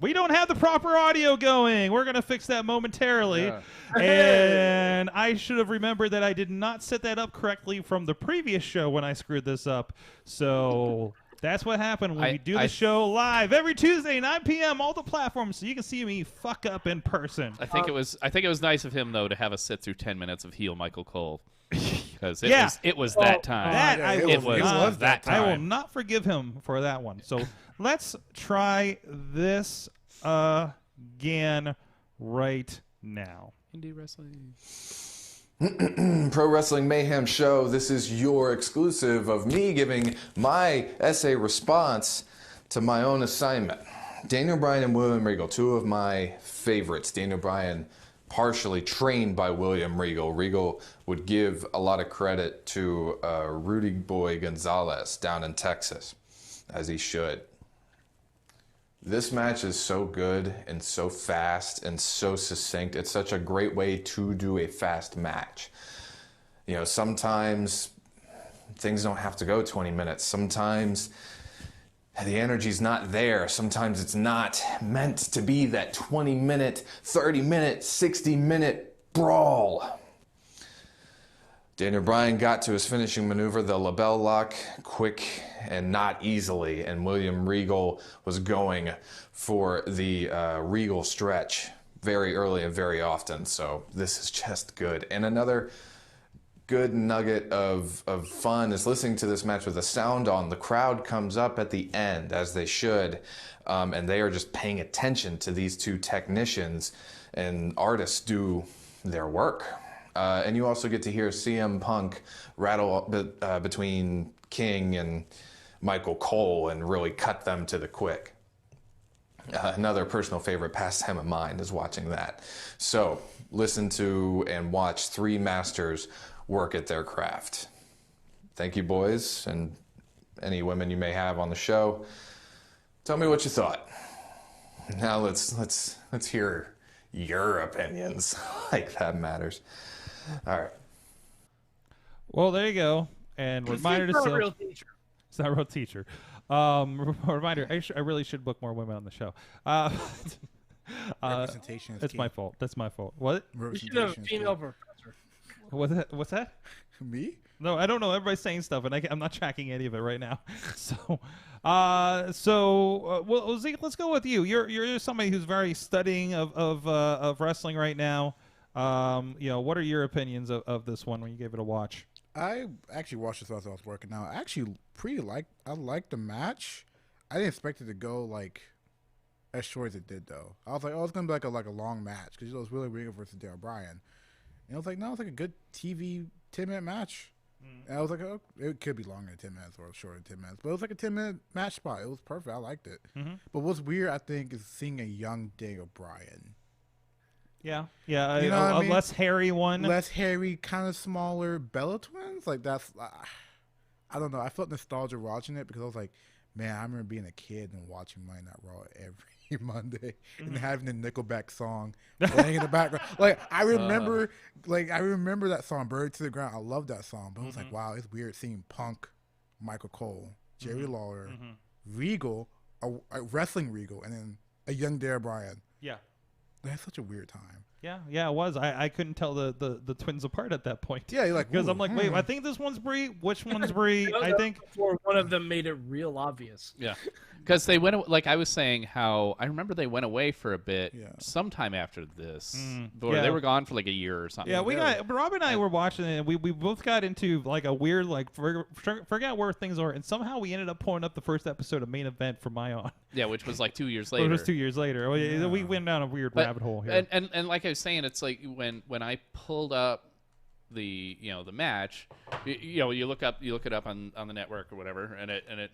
We don't have the proper audio going. We're going to fix that momentarily. Yeah. And I should have remembered that I did not set that up correctly from the previous show when I screwed this up. So that's what happened when we do the show live every Tuesday, 9 p.m., all the platforms, so you can see me fuck up in person. I think it was nice of him, though, to have us sit through 10 minutes of heel Michael Cole. Because it was that time. It was that time. I will not forgive him for that one. So let's try this again right now. Indy Wrestling. Pro Wrestling Mayhem show. This is your exclusive of me giving my essay response to my own assignment. Daniel Bryan and William Regal, two of my favorites. Daniel Bryan, partially trained by William Regal. Regal would give a lot of credit to Rudy Boy Gonzalez down in Texas, as he should. This match is so good and so fast and so succinct. It's such a great way to do a fast match. You know, sometimes things don't have to go 20 minutes. Sometimes the energy's not there. Sometimes it's not meant to be that 20-minute, 30-minute, 60-minute brawl. Daniel Bryan got to his finishing maneuver, the label lock, quick and not easily, and William Regal was going for the Regal stretch very early and very often, so this is just good. And another good nugget of fun is listening to this match with the sound on. The crowd comes up at the end, as they should, and they are just paying attention to these two technicians, and artists do their work. And you also get to hear CM Punk rattle between King and Michael Cole and really cut them to the quick. Another personal favorite pastime of mine is watching that. So listen to and watch three masters work at their craft. Thank you, boys, and any women you may have on the show. Tell me what you thought. Now let's hear your opinions. Like that matters. All right. Well, there you go. And reminder to self. It's not a real teacher. Reminder, I really should book more women on the show. Representation is That's key. my fault. That's my fault. What? You should have a female professor. What's that? Me? No, I don't know. Everybody's saying stuff, and I'm not tracking any of it right now. Well, Zeke, let's go with you. You're somebody who's very studying of wrestling right now. What are your opinions of this one when you gave it a watch? I actually watched this as I was working out. I actually I liked the match. I didn't expect it to go like as short as it did though. I was like, oh, it's gonna be like a long match because it was really Regal versus Daniel Bryan. And I was like, no, it's like a good TV 10-minute match. And I was like, oh, it could be longer than 10 minutes or shorter than 10 minutes, but it was like a 10-minute match spot. It was perfect. I liked it. But what's weird, I think, is seeing a young Daniel Bryan. Yeah, You know what I mean? less hairy one. Less hairy, kind of smaller Bella Twins. Like that's I don't know. I felt nostalgia watching it because I was like, man, I remember being a kid and watching Monday Night Raw every Monday and having the Nickelback song playing in the background. Like I remember that song, "Bird to the Ground." I love that song, but I was like, wow, it's weird seeing Punk, Michael Cole, Jerry Lawler, Regal, a wrestling Regal, and then a young Daniel Bryan. Yeah, that's such a weird time. Yeah, it was. I couldn't tell the twins apart at that point. Yeah, you're like, because I'm like, wait, I think this one's Brie. Which one's Brie? I think before one of them made it real obvious. Yeah, because they went, like I was saying, how I remember they went away for a bit sometime after this. They were gone for like a year or something. Yeah, Rob and I were watching it, and we both got into like a weird forget where things are, and somehow we ended up pulling up the first episode of Main Event for my on. Yeah, which was like 2 years later. It was 2 years later. We went down a weird rabbit hole here. And like I was saying, it's like when I pulled up the match, you look it up on the network or whatever, and it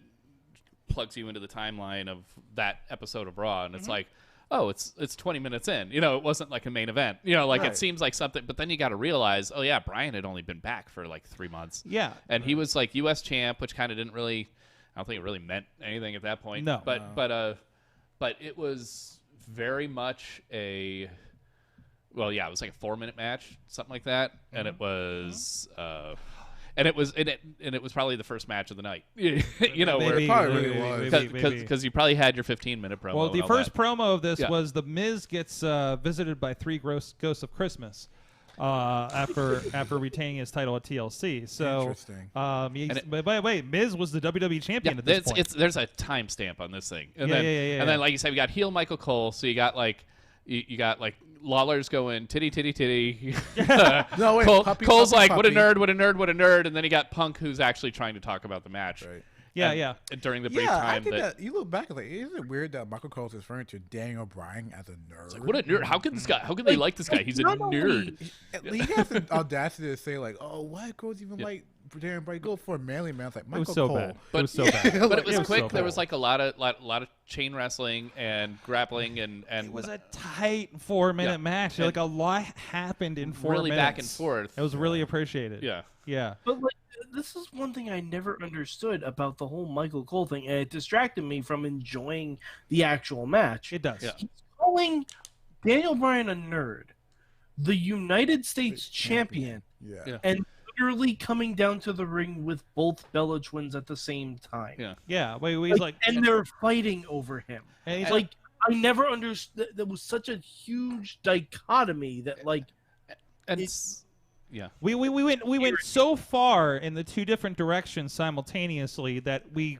plugs you into the timeline of that episode of Raw, and it's like, oh, it's 20 minutes in. It wasn't like a main event. It seems like something, but then you got to realize, oh yeah, Bryan had only been back for like 3 months. Yeah, and he was like U.S. champ, which kind of didn't really. I don't think it really meant anything at that point. No, but it was very much a. Well, yeah, it was like a 4-minute match, something like that, and it was, and it was probably the first match of the night. Because you probably had your 15-minute promo. Well, the first promo of this was the Miz gets visited by 3 ghosts of Christmas. After retaining his title at TLC, so interesting. By the way, Miz was the WWE champion at this point. There's a timestamp on this thing, and then like you said, we got heel Michael Cole, so you got like you got like Lawler's going titty. No, wait, Cole's like, what a nerd, and then you got Punk, who's actually trying to talk about the match. Right. Yeah. During the brief time that you look back, like, isn't it weird that Michael Cole's referring to Daniel Bryan as a nerd? Like, what a nerd! How can this guy? How can they like this guy? He's a nerd. He has the audacity to say like, "Oh, why girls even like Daniel Bryan? Go for a manly man." It's like Michael Cole. Bad. It was so bad. But it was quick. There was like a lot of chain wrestling and grappling, and it was a tight 4-minute match. Like a lot happened in 4 minutes. Really back and forth. It was really appreciated. Yeah. But like, this is one thing I never understood about the whole Michael Cole thing, and it distracted me from enjoying the actual match. It does. Yeah. He's calling Daniel Bryan a nerd, the United States champion, and literally coming down to the ring with both Bella twins at the same time. Yeah. Wait, he's like, and they're fighting over him. And he's like, I never understood. There was such a huge dichotomy that like, yeah, we went so far in the 2 different directions simultaneously that we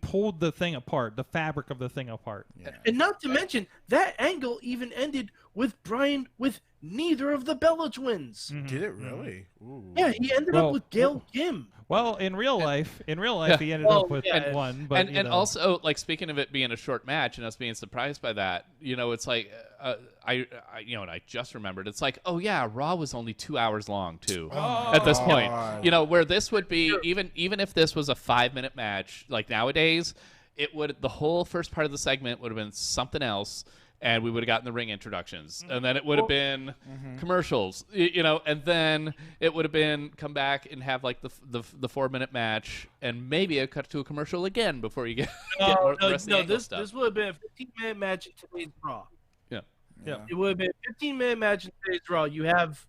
pulled the thing apart, the fabric of the thing apart. And not to mention that angle even ended with Bryan with neither of the Bella twins. Did it really? Yeah, he ended up with Gail Kim. Well, in real life, he ended up with one. But and also, like, speaking of it being a short match and us being surprised by that, it's like and I just remembered. It's like, oh yeah, Raw was only 2 hours long too. At this point, where this would be even if this was a 5-minute match, like nowadays, the whole first part of the segment would have been something else. And we would have gotten the ring introductions, and then it would have been commercials, and then it would have been come back and have like the 4-minute match, and maybe a cut to a commercial again before you get more the rest of the angle stuff. This would have been a 15-minute match in today's Raw. Yeah. It would have been a 15-minute match in today's Raw. You'd have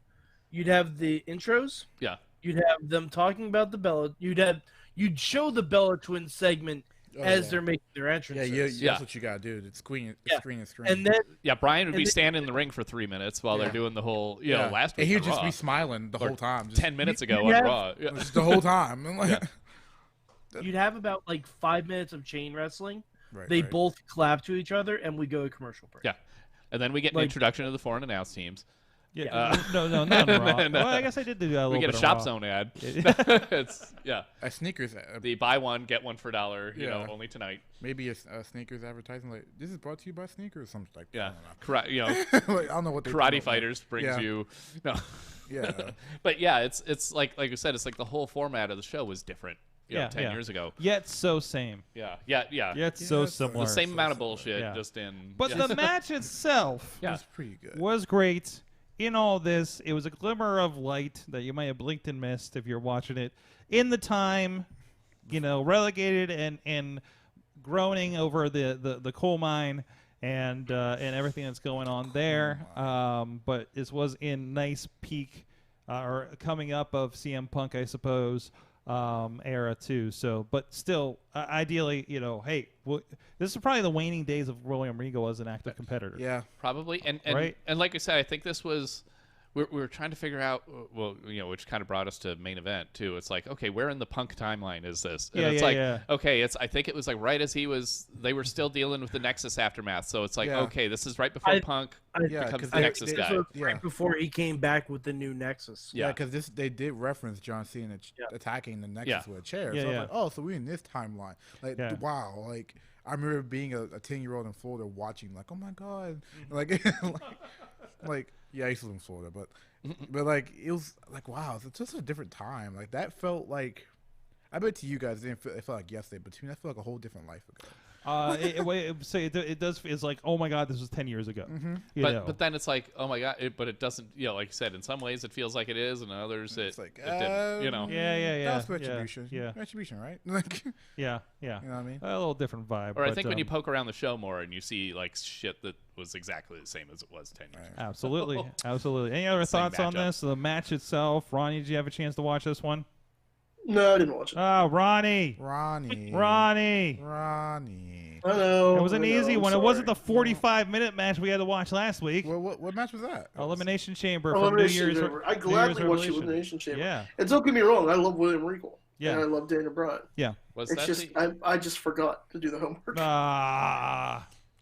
the intros. Yeah. You'd have them talking about the Bella. You'd show the Bella Twins segment. They're making their entrance. That's what you gotta do. It's screen. And then Bryan would be standing in the ring for 3 minutes while they're doing the whole last week. And he'd just Raw. be smiling the whole time. 10 minutes ago on Raw. Just the whole time. You'd have about like 5 minutes of chain wrestling. They both clap to each other, and we go to commercial break. Yeah, and then we get an introduction to the foreign announce teams. Yeah, no, not Raw. Well, I guess I did do that a little bit. We get a Shop Raw. Zone ad. It's a sneakers. The buy one get one for $1. Only tonight. Maybe a sneakers advertising like this is brought to you by sneakers or something like that. Like, I don't know what Karate Fighters brings you. No. Yeah. But yeah, it's like you said, it's like the whole format of the show was different. 10 years ago. Yet so same. Yeah. Yet so similar. The same amount of bullshit, just in. But the match itself was pretty good. Was great. in all this, it was a glimmer of light that you might have blinked and missed if you're watching it in the time, relegated and groaning over the coal mine and everything that's going on there. But this was in nice peak or coming up of CM Punk, I suppose, era too. So, but still, ideally, hey, this is probably the waning days of William Regal as an active competitor. Yeah, probably. And like I said, I think this was. We were trying to figure out, which kind of brought us to main event too. It's like, okay, where in the Punk timeline is this? And okay, I think it was like right as they were still dealing with the Nexus aftermath. So it's like, okay, this is right before Punk becomes the Nexus guy. Right before he came back with the new Nexus. Yeah, because they did reference John Cena attacking the Nexus with a chair. So I was like, oh, so we're in this timeline. Like, wow, like I remember being a 10-year-old in Florida watching, like, oh my god, like. Yeah, I used to live in Florida, but like it was like wow, it's just a different time. Like that felt like, I bet to you guys it felt like yesterday, but to me that felt like a whole different life ago. It does. It's like, oh my god, this was 10 years ago. Mm-hmm. But then it's like, oh my god, but it doesn't. Like you said, in some ways it feels like it is, and in others it's like it didn't. Yeah. That's retribution. Yeah, retribution, right? yeah. You know what I mean? A little different vibe. Or I think when you poke around the show more and you see like shit that was exactly the same as it was 10 years ago. Absolutely. Any other thoughts on this? The match itself, Ronnie? Did you have a chance to watch this one? No, I didn't watch it. Oh, Ronnie. I know. It was an easy one. It wasn't the 45-minute match we had to watch last week. Well, what match was that? Elimination Chamber from New Year's. I gladly watched Elimination Chamber. Yeah. And don't get me wrong, I love William Regal. Yeah. And I love Daniel Bryan. Yeah. I just forgot to do the homework.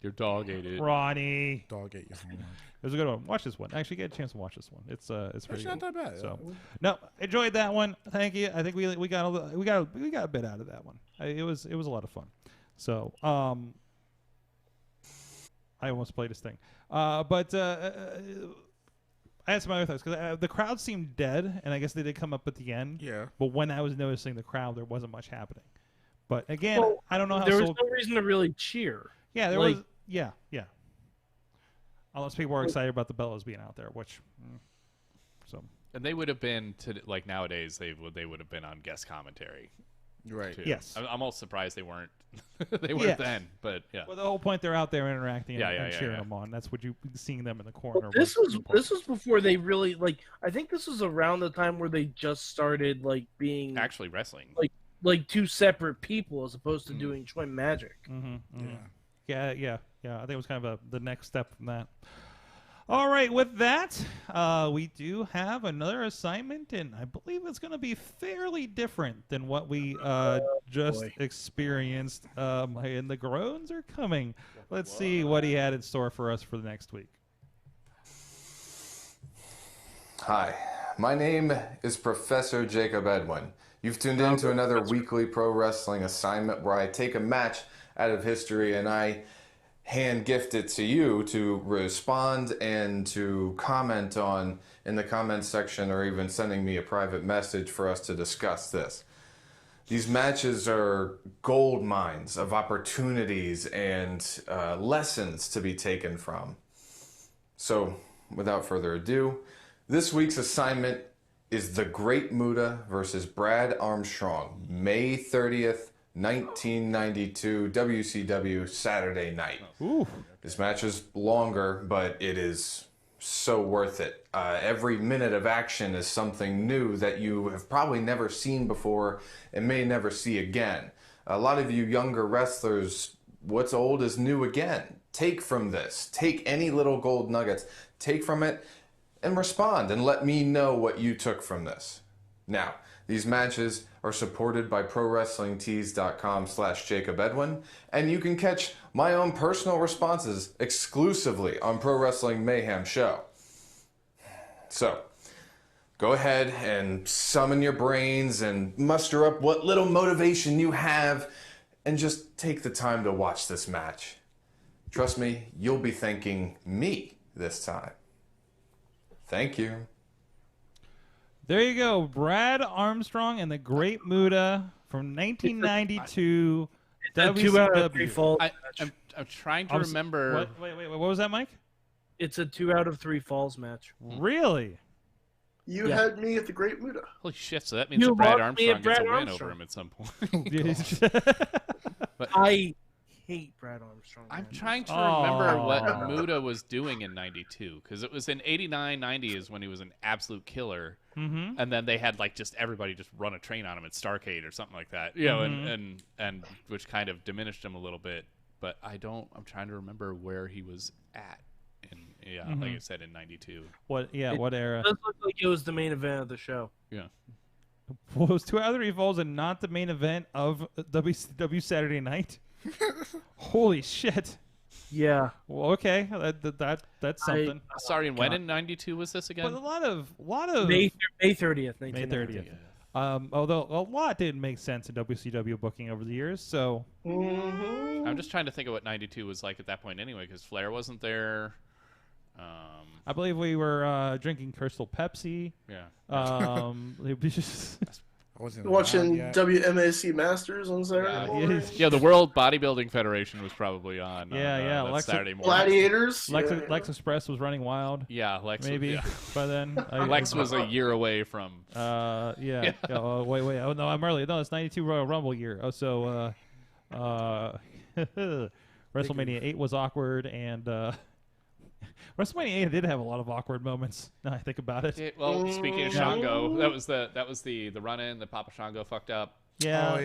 Your dog ate it. Ronnie. Dog ate your homework. It was a good one. Watch this one. Actually, get a chance to watch this one. It's pretty not that bad. So, no, enjoyed that one. Thank you. I think we got a bit out of that one. It was a lot of fun. So, I almost played this thing, but I had some other thoughts because the crowd seemed dead, and I guess they did come up at the end. Yeah. But when I was noticing the crowd, there wasn't much happening. But again, I don't know how there was no reason to really cheer. Yeah, there was. Yeah. Unless people are excited about the Bellas being out there, which, so. And they would have been like nowadays. They would have been on guest commentary. Right. Too. Yes. I'm almost surprised they weren't. They weren't then, but yeah. Well, the whole point they're out there interacting and cheering them on. That's what you seeing them in the corner. Well, this was before they really I think this was around the time where they just started being actually wrestling. Like two separate people as opposed to doing joint magic. Mm-hmm. Yeah. I think it was kind of the next step from that. All right, with that, we do have another assignment, and I believe it's going to be fairly different than what we just experienced. And the groans are coming. Let's see what he had in store for us for the next week. Hi, my name is Professor Jacob Edwin. You've tuned in to another weekly pro wrestling assignment where I take a match out of history and I hand gift it to you to respond and to comment on in the comments section, or even sending me a private message for us to discuss this. These matches are gold mines of opportunities and lessons to be taken from. So, without further ado, this week's assignment is The Great Muta versus Brad Armstrong, May 30th, 1992 WCW Saturday night. Ooh. This match is longer, but it is so worth it. Every minute of action is something new that you have probably never seen before and may never see again. A lot of you younger wrestlers, what's old is new again. Take from this. Take any little gold nuggets. Take from it and respond and let me know what you took from this. Now, these matches are supported by ProWrestlingTees.com/Jacob Edwin, and you can catch my own personal responses exclusively on Pro Wrestling Mayhem Show. So, go ahead and summon your brains and muster up what little motivation you have, and just take the time to watch this match. Trust me, you'll be thanking me this time. Thank you. There you go, Brad Armstrong and the Great Muta from 1992 WCW. I'm trying to remember. Wait, what was that, Mike? It's a 2 out of 3 falls match. Really? You had me at the Great Muta. Holy shit! So that means that Brad Armstrong gets a win over him at some point. But I hate Brad Armstrong. I'm trying to remember what Muta was doing in '92 because it was in '89, '90 is when he was an absolute killer, and then they had like just everybody just run a train on him at Starrcade or something like that, you know, and which kind of diminished him a little bit. But I'm trying to remember where he was at. Like I said, in '92. What era? It does look like it was the main event of the show. Yeah. Well, it was 2 out of 3 falls and not the main event of WCW Saturday Night. Holy shit. Yeah. Well, okay. That's something. Sorry, and when in '92 was this again? But a lot of May 30th. May 30th. Although a lot didn't make sense in WCW booking over the years, so. I'm just trying to think of what '92 was like at that point, anyway, because Flair wasn't there. I believe we were drinking Crystal Pepsi. Yeah. Watching WMAC Masters on Saturday morning. Yeah, the World Bodybuilding Federation was probably on. Saturday morning. Gladiators. Lex Express was running wild. Yeah, Lex. Maybe by then. Lex was a year away from. Wait. Oh no, I'm early. No, it's '92 Royal Rumble year. Oh, so WrestleMania 8 was awkward, and WrestleMania 8 did have a lot of awkward moments. Now I think about it. Well, speaking of Shango, that was the run-in that Papa Shango fucked up. Yeah.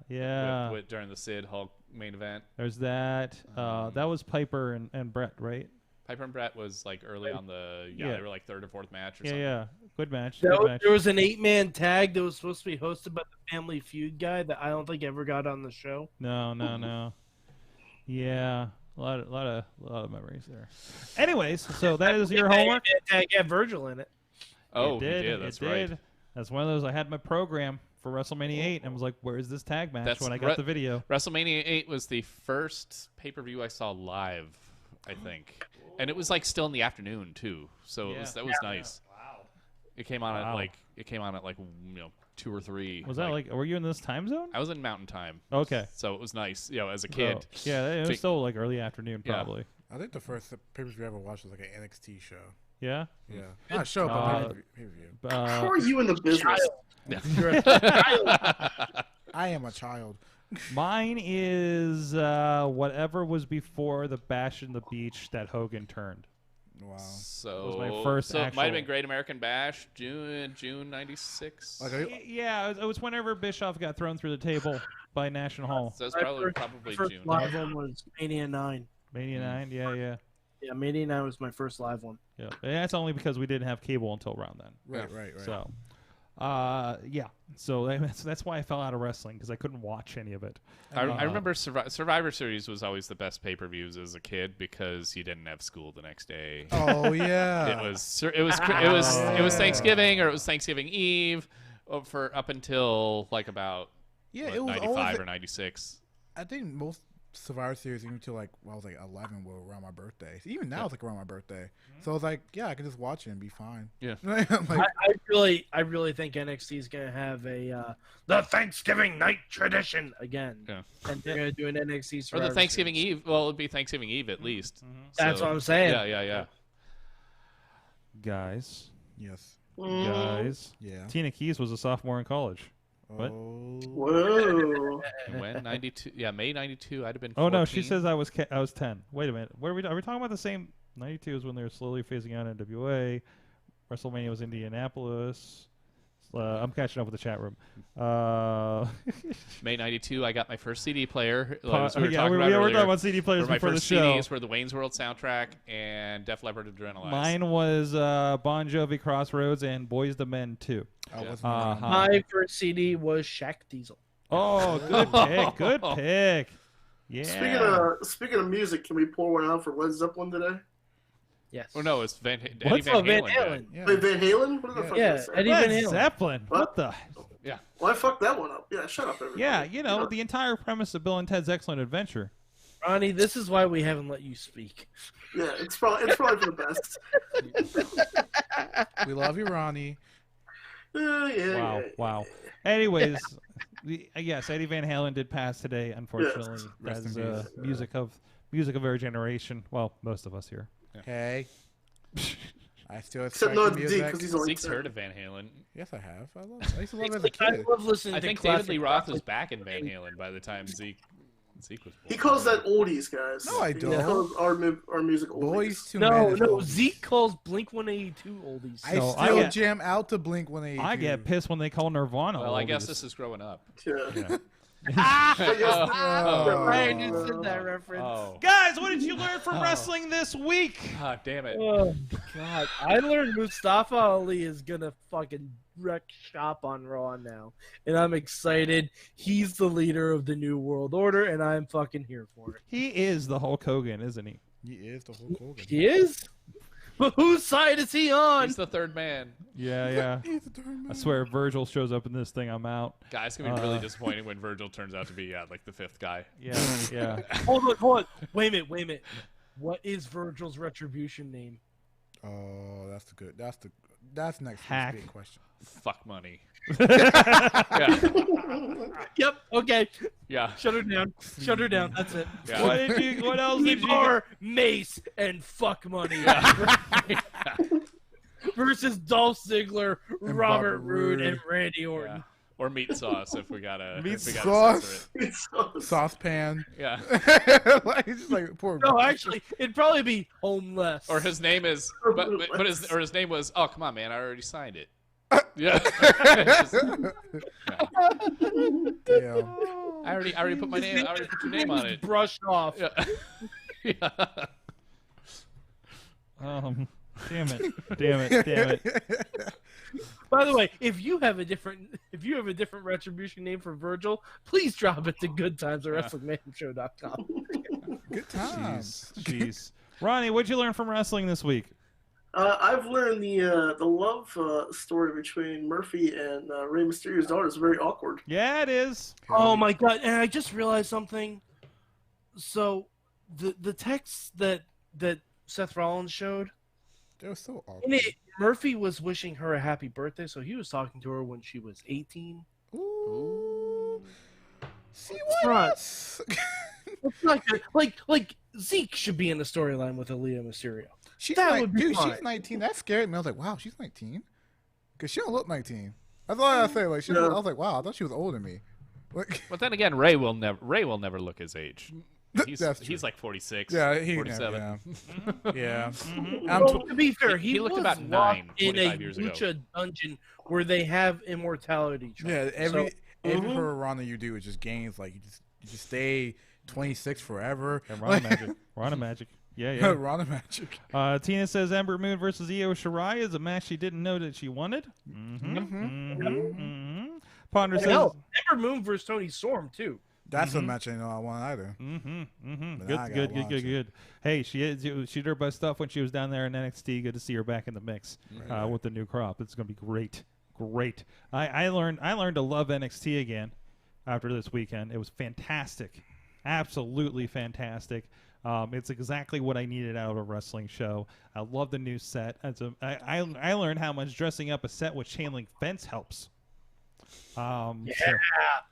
During the Sid Hulk main event. There's that. That was Piper and Brett, right? Piper and Brett was like early on the they were like 3rd or 4th match or something. Yeah. Good match. There was an 8-man tag that was supposed to be hosted by the Family Feud guy that I don't think ever got on the show. No. Yeah. A lot of memories there. Anyways, so that is your homework. Tag had Virgil in it. Oh, it did. That's right. That's one of those. I had my program for WrestleMania 8 and was like, "Where's this tag match?" When I got the video. WrestleMania 8 was the first pay-per-view I saw live, I think, and it was like still in the afternoon too. So that was nice. Wow. It came on at like 2 or 3. Was that like? Were you in this time zone? I was in Mountain Time. Okay. So it was nice, as a kid. It was still like early afternoon, probably. I think the first pay-per-view I ever watched was like an NXT show. Yeah. Yeah. Not a show, but pay-per-view. How are you in the business? I am a child. Mine is whatever was before the Bash in the Beach that Hogan turned. Wow. So was my first it might have been Great American Bash, June '96. Yeah, it was whenever Bischoff got thrown through the table by National Hall. So it's probably first June. Live one was Mania 9. Mania 9, yeah. Yeah, Mania 9 was my first live one. Yeah, and that's only because we didn't have cable until around then. Right. So, so that's why I fell out of wrestling, because I couldn't watch any of it. I remember Survivor Series was always the best pay-per-views as a kid because you didn't have school the next day. Oh yeah. It was Thanksgiving, or it was Thanksgiving Eve for up until like about it was 95 or 96. I think most Survivor Series even until like when I was like 11 were around my birthday. So even now it's like around my birthday. So I was like, I could just watch it and be fine. Yeah. I really think NXT is gonna have the Thanksgiving night tradition again. Yeah. And they're gonna do an NXT Survivor or the Thanksgiving Series. Eve. Well, it'd be Thanksgiving Eve at least. That's what I'm saying. Yeah. Guys. Yes. Guys. Yeah. Tina Keys was a sophomore in college. What? Whoa. When 92? Yeah, May 92. I'd have been. 14. Oh no, she says I was 10. Wait a minute. Are we talking about the same? 92 is when they were slowly phasing out NWA. WrestleMania was Indianapolis. I'm catching up with the chat room. May 92, I got my first CD player. We're talking about CD players before the show. My first CDs were the Wayne's World soundtrack and Def Leppard Adrenalize. Mine was Bon Jovi Crossroads and Boys the Men 2. My first CD was Shaq Diesel. Oh, good pick. Good pick. Yeah. Speaking of music, can we pour one out for Led Zeppelin today? Yes. Oh no, it's Eddie Van Halen. Halen. Yeah. Wait, Van Halen? What the fuck is that? Eddie Van Led Halen. Zeppelin. What the? Yeah. Well, I fucked that one up. Yeah, shut up, everybody. Yeah, the entire premise of Bill and Ted's Excellent Adventure. Ronnie, this is why we haven't let you speak. Yeah, it's probably for the best. We love you, Ronnie. Wow. Anyways, yes, Eddie Van Halen did pass today, unfortunately, as music of music of our generation. Well, most of us here. Hey. I still except no Zeke, because he's only Zeke's heard of Van Halen. Yes, I have. I used to love it as a kid. I love listening I to think David Lee Roth was back in Van Halen by the time Zeke was born. He calls that oldies, guys. No, I don't. He calls our music oldies. Boys to no, oldies. Zeke calls Blink-182 oldies. I still jam out to Blink-182. I get pissed when they call Nirvana Well, oldies. I guess this is growing up. Yeah. Ryan just said that reference. Oh. Guys, what did you learn from wrestling this week? Ah, damn it. Oh, God. I learned Mustafa Ali is going to fucking wreck shop on Raw now. And I'm excited. He's the leader of the New World Order, and I'm fucking here for it. He is the Hulk Hogan, isn't he? He is the Hulk Hogan. He is? But whose side is he on? He's the third man. Yeah. He's the third man. I swear, if Virgil shows up in this thing, I'm out. Guys, it's going to be really disappointing when Virgil turns out to be, like the fifth guy. Yeah. Hold on. Wait a minute. What is Virgil's retribution name? Oh, that's next Hack. week's big question. Fuck money. Yep. Okay. Yeah. Shut her down. That's it. Yeah. What else did you? Or Mace and fuck money. Versus Dolph Ziggler, And Robert Robert Roode, Roode. and Randy Orton. Yeah. Or meat sauce if we gotta Meat if we sauce. gotta censor Saucepan. it. Yeah. Like, it's just like poor. No, actually, it'd probably be homeless. Or his name is his name was, oh come on man, I already signed it. Yeah. Damn. I already put my name. I already put your name on it. Brushed off. Yeah. Yeah. Damn it. By the way, if you have a different retribution name for Virgil, please drop it to goodtimeswrestlingmayhemshow.com. Good times. Jeez. Ronnie, what'd you learn from wrestling this week? I've learned the love story between Murphy and Rey Mysterio's daughter is very awkward. Yeah, it is. Oh my god! And I just realized something. So, the text that Seth Rollins showed, They were so awkward. in it, Murphy was wishing her a happy birthday. So he was talking to her when she was 18. Ooh. See Right. what? It's not good. Like Zeke should be in the storyline with Aaliyah Mysterio. She's That would be fine. she's 19. That scared me. I was like, wow, she's 19. Because she don't look 19. That's all I say. Like, I was like, wow, I thought she was older than me. Like, But then again, Ray will never look his age. That's true. He's like 46. Yeah, he 47. Yeah. Well, to be fair, he looked was about locked 9, in a 45 years ago. lucha dungeon where they have immortality. Yeah, every Mhm. her that you do, it just gains, like, you just stay 26 forever. Yeah, Ron of Magic. Yeah. Ron of Magic. Tina says Ember Moon versus Io Shirai is a match she didn't know that she wanted. Ponder says Hell, Ember Moon versus Tony Storm too. That's a match I know I want either. But I gotta watch it. Good. Hey, she did her best stuff when she was down there in NXT. Good to see her back in the mix with the new crop. It's gonna be great. I learned to love NXT again after this weekend. It was fantastic, absolutely fantastic. It's exactly what I needed out of a wrestling show. I love the new set. I learned how much dressing up a set with chain link fence helps. So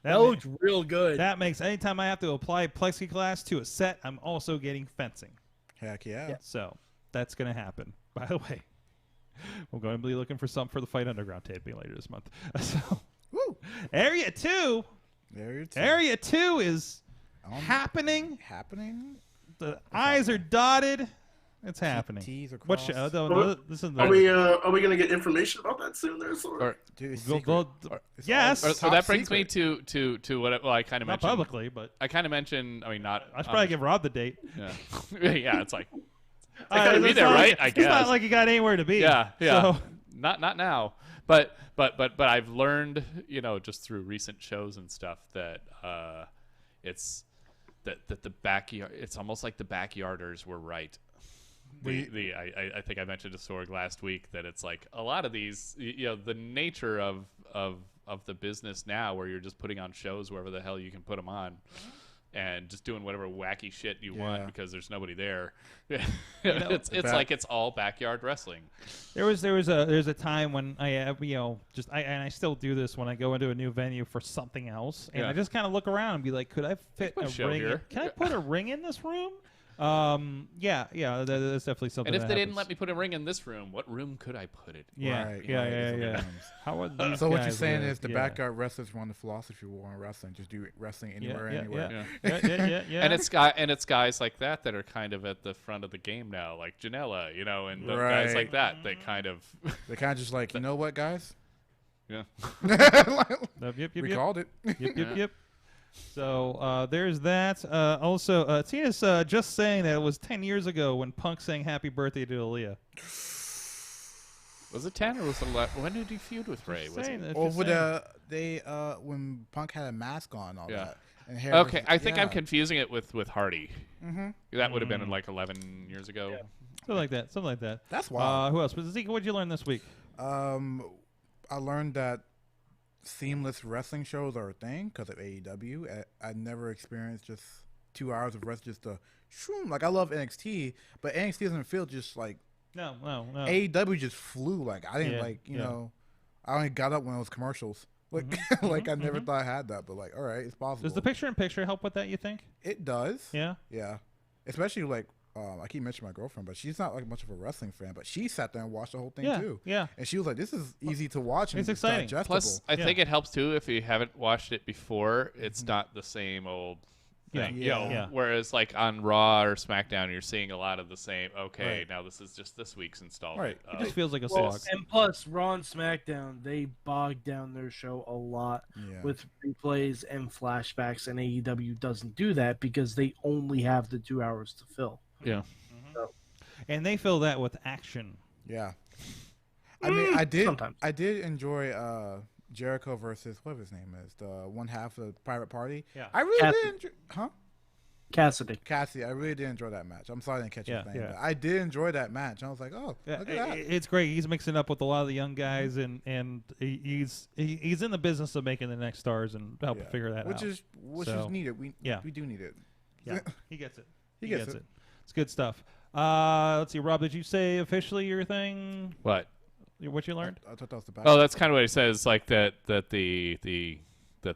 that looks real good. That makes anytime I have to apply plexiglass to a set, I'm also getting fencing. Heck yeah. So that's gonna happen. By the way, we're going to be looking for some for the Fight Underground taping later this month. So, Woo. Area 2 is happening. The I's are dotted. It's happening. T's are What crossed. show? This is Are we going to get information about that soon? There, Dude, it's yes. So that brings me to what I kind of Not mentioned. publicly, but I kind of mentioned. I mean, not. I should probably give Rob the date. Yeah, yeah. It's like I gotta be there, right? I guess. It's not like you got anywhere to be. Yeah. So. Not now. But I've learned, just through recent shows and stuff that it's that the backyard. It's almost like the backyarders were right. I think I mentioned to Sorg last week that it's like a lot of these, the nature of the business now, where you're just putting on shows wherever the hell you can put them on, and just doing whatever wacky shit you want because there's nobody there. It's like it's all backyard wrestling. There's a time when I still do this when I go into a new venue for something else, and I just kind of look around and be like, could I fit a ring? Can I put a ring in this room? Yeah, that's definitely something. And if that they happens. didn't let me put a ring in this room, what room could I put it in? Yeah, Right, yeah. How would these So what you're guys saying live? is the backyard wrestlers run the philosophy war in wrestling. Just do wrestling anywhere, anywhere. Yeah. And it's guys like that are kind of at the front of the game now, like Janela, and the guys like that. They kind of just like, you know what, guys? Yeah. Yep. We called it. Yep. So there's that. Also, Tina's just saying that it was 10 years ago when Punk sang "Happy Birthday" to Aaliyah. Was it 10 or was it 11? When did he feud with Ray? Was it? Over when Punk had a mask on, all that. And hair okay, I think I'm confusing it with Hardy. That would have been like 11 years ago. Yeah. Something like that. That's wild. Who else? Zeke, what did you learn this week? I learned that seamless wrestling shows are a thing because of AEW. I never experienced just 2 hours of wrestling just shroom. Like, I love NXT, but NXT doesn't feel just like no. AEW just flew. Like, I didn't know. I only got up when it was commercials. Like, I never thought I had that, but like, all right, it's possible. Does the picture-in-picture help with that? You think? It does. Yeah. Especially like. I keep mentioning my girlfriend, but she's not like much of a wrestling fan. But she sat there and watched the whole thing too. Yeah. And she was like, "This is easy to watch. And it's exciting. Digestible." Plus, I think it helps too if you haven't watched it before. It's not the same old thing. Whereas like on Raw or SmackDown, you're seeing a lot of the same. Okay, now this is just this week's installment. Right. It just feels like a slog. And plus, Raw and SmackDown, they bog down their show a lot with replays and flashbacks, and AEW doesn't do that because they only have the 2 hours to fill. Yeah. And they fill that with action. Yeah. I mean, I did sometimes. I did enjoy Jericho versus whatever his name is, the one half of the Private Party. Yeah. I really did enjoy Cassidy, I really did enjoy that match. I'm sorry I didn't catch his name, yeah. but I did enjoy that match. I was like, oh, look at that. It's great. He's mixing up with a lot of the young guys, and he's in the business of making the next stars and helping figure that out. Which is needed. We do need it. Yeah, he gets it. He gets it. It's good stuff. Let's see, Rob. Did you say officially your thing? What you learned? I thought that was the back. Oh, that's kind of what he says. Like that the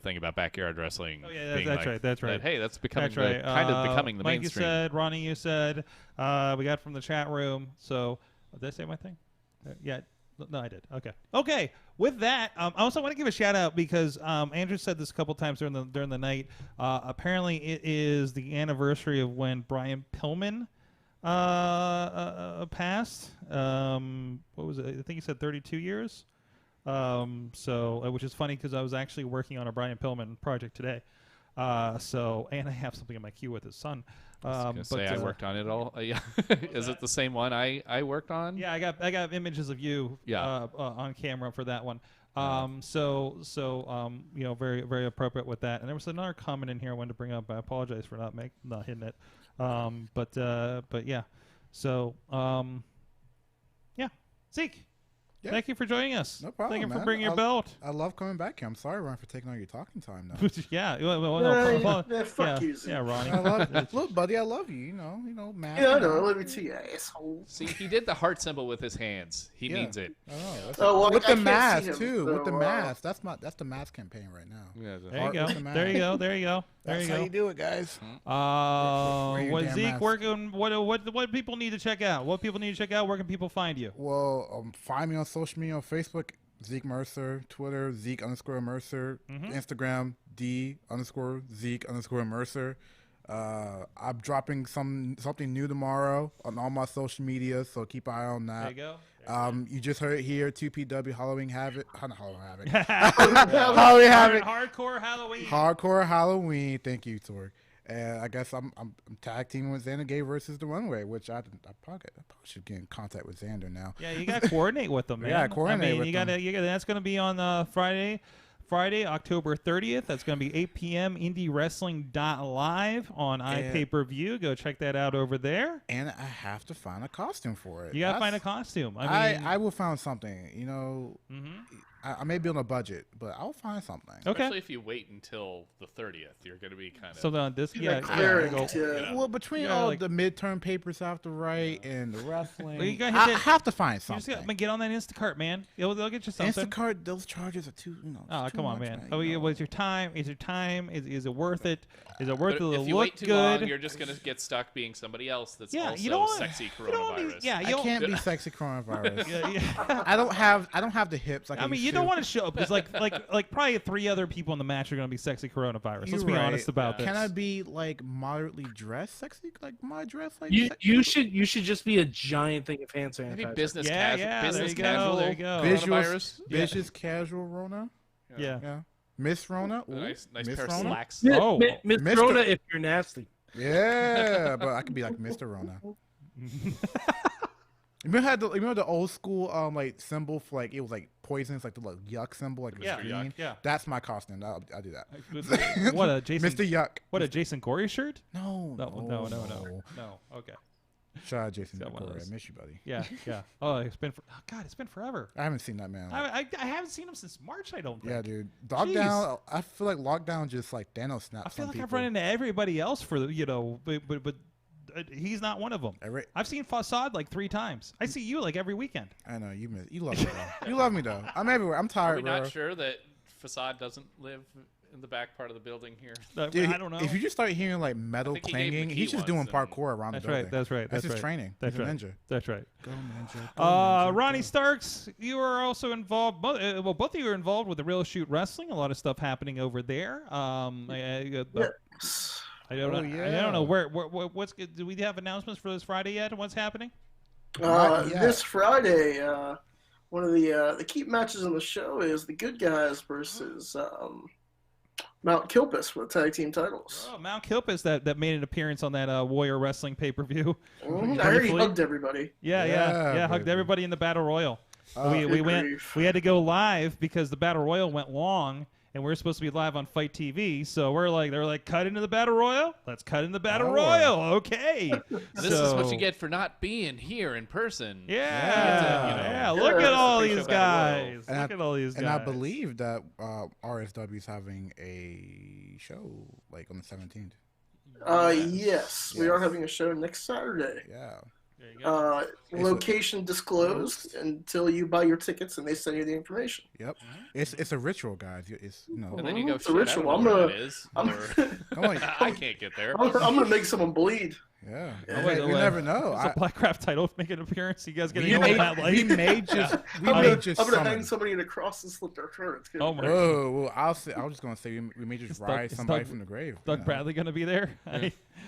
thing about backyard wrestling. Oh yeah, that's right. That's right. Hey, that's becoming kind of becoming the Mike, mainstream. You said, Ronnie, you said, we got from the chat room. So did I say my thing? Yeah. No, I did. Okay. With that, I also want to give a shout out because Andrew said this a couple times during the night. Apparently, it is the anniversary of when Brian Pillman passed. What was it? I think he said 32 years. Which is funny because I was actually working on a Brian Pillman project today. And I have something in my queue with his son. I worked on it all. Is it the same one I worked on? Yeah, I got images of you on camera for that one. Very, very appropriate with that. And there was another comment in here I wanted to bring up. I apologize for not hitting it. Zeke. Yeah. Thank you for joining us. No problem. Thank you for bringing your belt. I love coming back here. I'm sorry, Ron, for taking all your talking time now. Fuck you, Zeke. Yeah, Ronnie. I love you. Look, buddy, I love you. You know, man. Yeah, I know. Let me tell you, asshole. See, he did the heart symbol with his hands. He means it. With the mask too. With the mask. That's the mask campaign right now. Yeah, there you go. That's how you do it, guys. Zeke, what people need to check out? Where can people find you? Well, find me on social media on Facebook, Zeke Mercer, Twitter, Zeke_Mercer, Instagram, D_Zeke_Mercer. I'm dropping something new tomorrow on all my social media, so keep an eye on that. There you go. You just heard it here, 2PW Halloween Havoc. Not Halloween Havoc. Halloween Havoc. Hardcore Halloween. Hardcore Halloween. Thank you, Tori. And I guess I'm tag teaming with Xander Gay versus The Runway, which I probably should get in contact with Xander now. Yeah, you got to coordinate with them, man. Yeah, coordinate with them. That's going to be on Friday, October 30th. That's going to be 8 p.m. IndieWrestling.live on iPay-per-view. Go check that out over there. And I have to find a costume for it. You got to find a costume. I will find something. I may be on a budget, but I'll find something. Okay. Especially if you wait until the 30th, you're going to be kind of. So then this, Well, between all the midterm papers I have to write and the wrestling, I have to find something. You just gotta get on that Instacart, man. They'll get you something. Instacart, those charges are too. Oh, come on, man. Man. Was your time? Is your time? Is it worth it? Is it worth it? If you look wait too good? long, you're just going to get stuck being somebody else that's also you don't want, sexy coronavirus. I can't be sexy coronavirus. I don't have the hips. I mean, you don't want to show up because like probably 3 other people in the match are going to be sexy coronavirus. Let's be honest about this. Can I be like moderately dressed sexy? Like my dress? Like you should just be a giant thing of hand sanitizer. Maybe business business casual. There you go. Visuals casual Rona. Yeah. Miss Rona. Ooh, nice Miss pair Rona? of slacks. Miss Rona if you're nasty. Yeah, but I could be like Mr. Rona. Remember the old school like symbol for like it was like poisons, like the like, yuck symbol, like green. Yeah. That's my costume. I'll do that. What a Jason, Mr. Yuck. What a Jason Corey shirt? No. Okay. Shout out Jason Corey. I miss you, buddy. Yeah. Oh, it's been forever. I haven't seen that man. I haven't seen him since March. I don't think. Yeah, dude. Lockdown. I feel like lockdown just like Thanos snapped. I feel like I've run into everybody else for but he's not one of them. I've seen Facade like 3 times. I see you like every weekend. I know you love me though. You love me though. I'm everywhere. I'm tired. Are we not sure that Facade doesn't live in the back part of the building here? Dude, I don't know. If you just start hearing like metal clanging, he's just doing parkour around the building. That's right. That's his training. That's he's right. a ninja. That's right. Go ninja. Ronnie Starks, you are also involved. Both of you are involved with the Real Shoot Wrestling. A lot of stuff happening over there. I don't know what's good. Do we have announcements for this Friday yet? What's happening? This Friday, one of the key matches on the show is the Good Guys versus Mount Kilpis for the tag team titles. Oh, Mount Kilpis that made an appearance on that Warrior Wrestling pay-per-view. I heard he hugged everybody. Yeah, hugged everybody in the Battle Royal. We had to go live because the Battle Royal went long. And we're supposed to be live on Fight TV, so they're like, cut into the Battle Royal? Let's cut in the Battle Royal. Okay. This is what you get for not being here in person. Yeah. Look at all these guys. Look at all these guys. And I believe that RSW is having a show like on the 17th. Yes, we are having a show next Saturday. Yeah. There you go. Location disclosed until you buy your tickets and they send you the information. Yep. It's a ritual, guys. It's And then you go, it's a ritual. I can't get there. I'm gonna make someone bleed. Yeah. You never know. It's a Black Craft title make an appearance. You guys getting we may just I'm gonna hang somebody in a cross and slit their throat. Oh my Whoa. I was just gonna say we may just rise somebody from the grave. Doug Bradley gonna be there?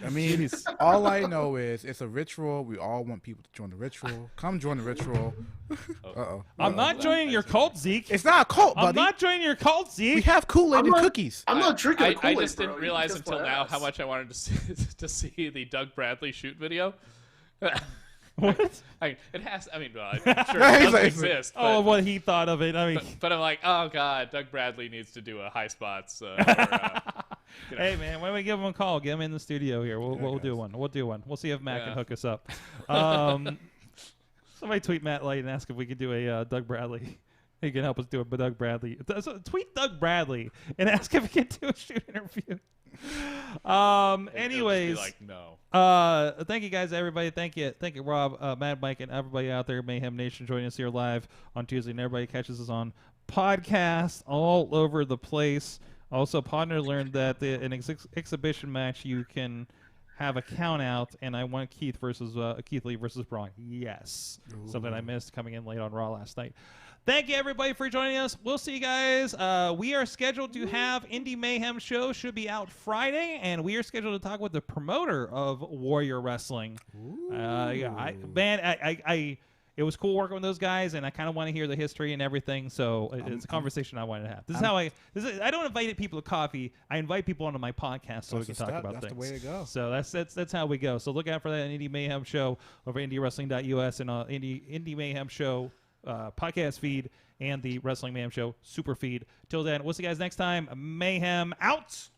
I mean, all I know is it's a ritual. We all want people to join the ritual. Come join the ritual. I'm not joining your cult, Zeke. It's not a cult, buddy. I'm not joining your cult, Zeke. We have Kool-Aid and cookies. I'm not drinking Kool-Aid, I just didn't realize until now how much I wanted to see the Doug Bradley shoot video. What? It has. I'm sure it doesn't exist. But, what he thought of it. But I'm like, oh god, Doug Bradley needs to do a high spots. Hey man, when we give him a call, get him in the studio here. We'll do one. We'll see if Matt can hook us up. Somebody tweet Matt Light and ask if we could do a Doug Bradley. He can help us do it, but Doug Bradley. So tweet Doug Bradley and ask if he can do a shoot interview. Anyways, like, no. Thank you guys, everybody. Thank you, Rob, Mad Mike, and everybody out there, Mayhem Nation, joining us here live on Tuesday, and everybody catches us on podcast all over the place. Also, Podner learned that in an exhibition match you can have a count out, and I want Keith Lee versus Braun. Yes, something I missed coming in late on Raw last night. Thank you, everybody, for joining us. We'll see you guys. We are scheduled to have Indy Mayhem show. Should be out Friday, and we are scheduled to talk with the promoter of Warrior Wrestling. It was cool working with those guys, and I kind of want to hear the history and everything. So it's a conversation I wanted to have. This is how I don't invite people to coffee. I invite people onto my podcast so we can talk about things. That's the way to go. So that's how we go. So look out for that Indy Mayhem show over IndyWrestling.us and Indy Mayhem show podcast feed and the Wrestling Mayhem show super feed. Till then, we'll see you guys next time. Mayhem out.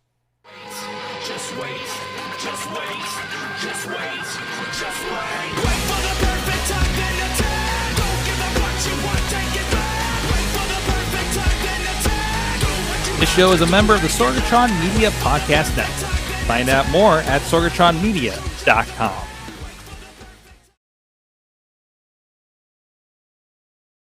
Just wait, just wait, just wait, just wait. Wait for the perfect time, then attack. Don't give up what you want, take it back. Wait for the perfect time. This show is a member of the Sorgatron Media Podcast Network. Find out more at sorgatronmedia.com.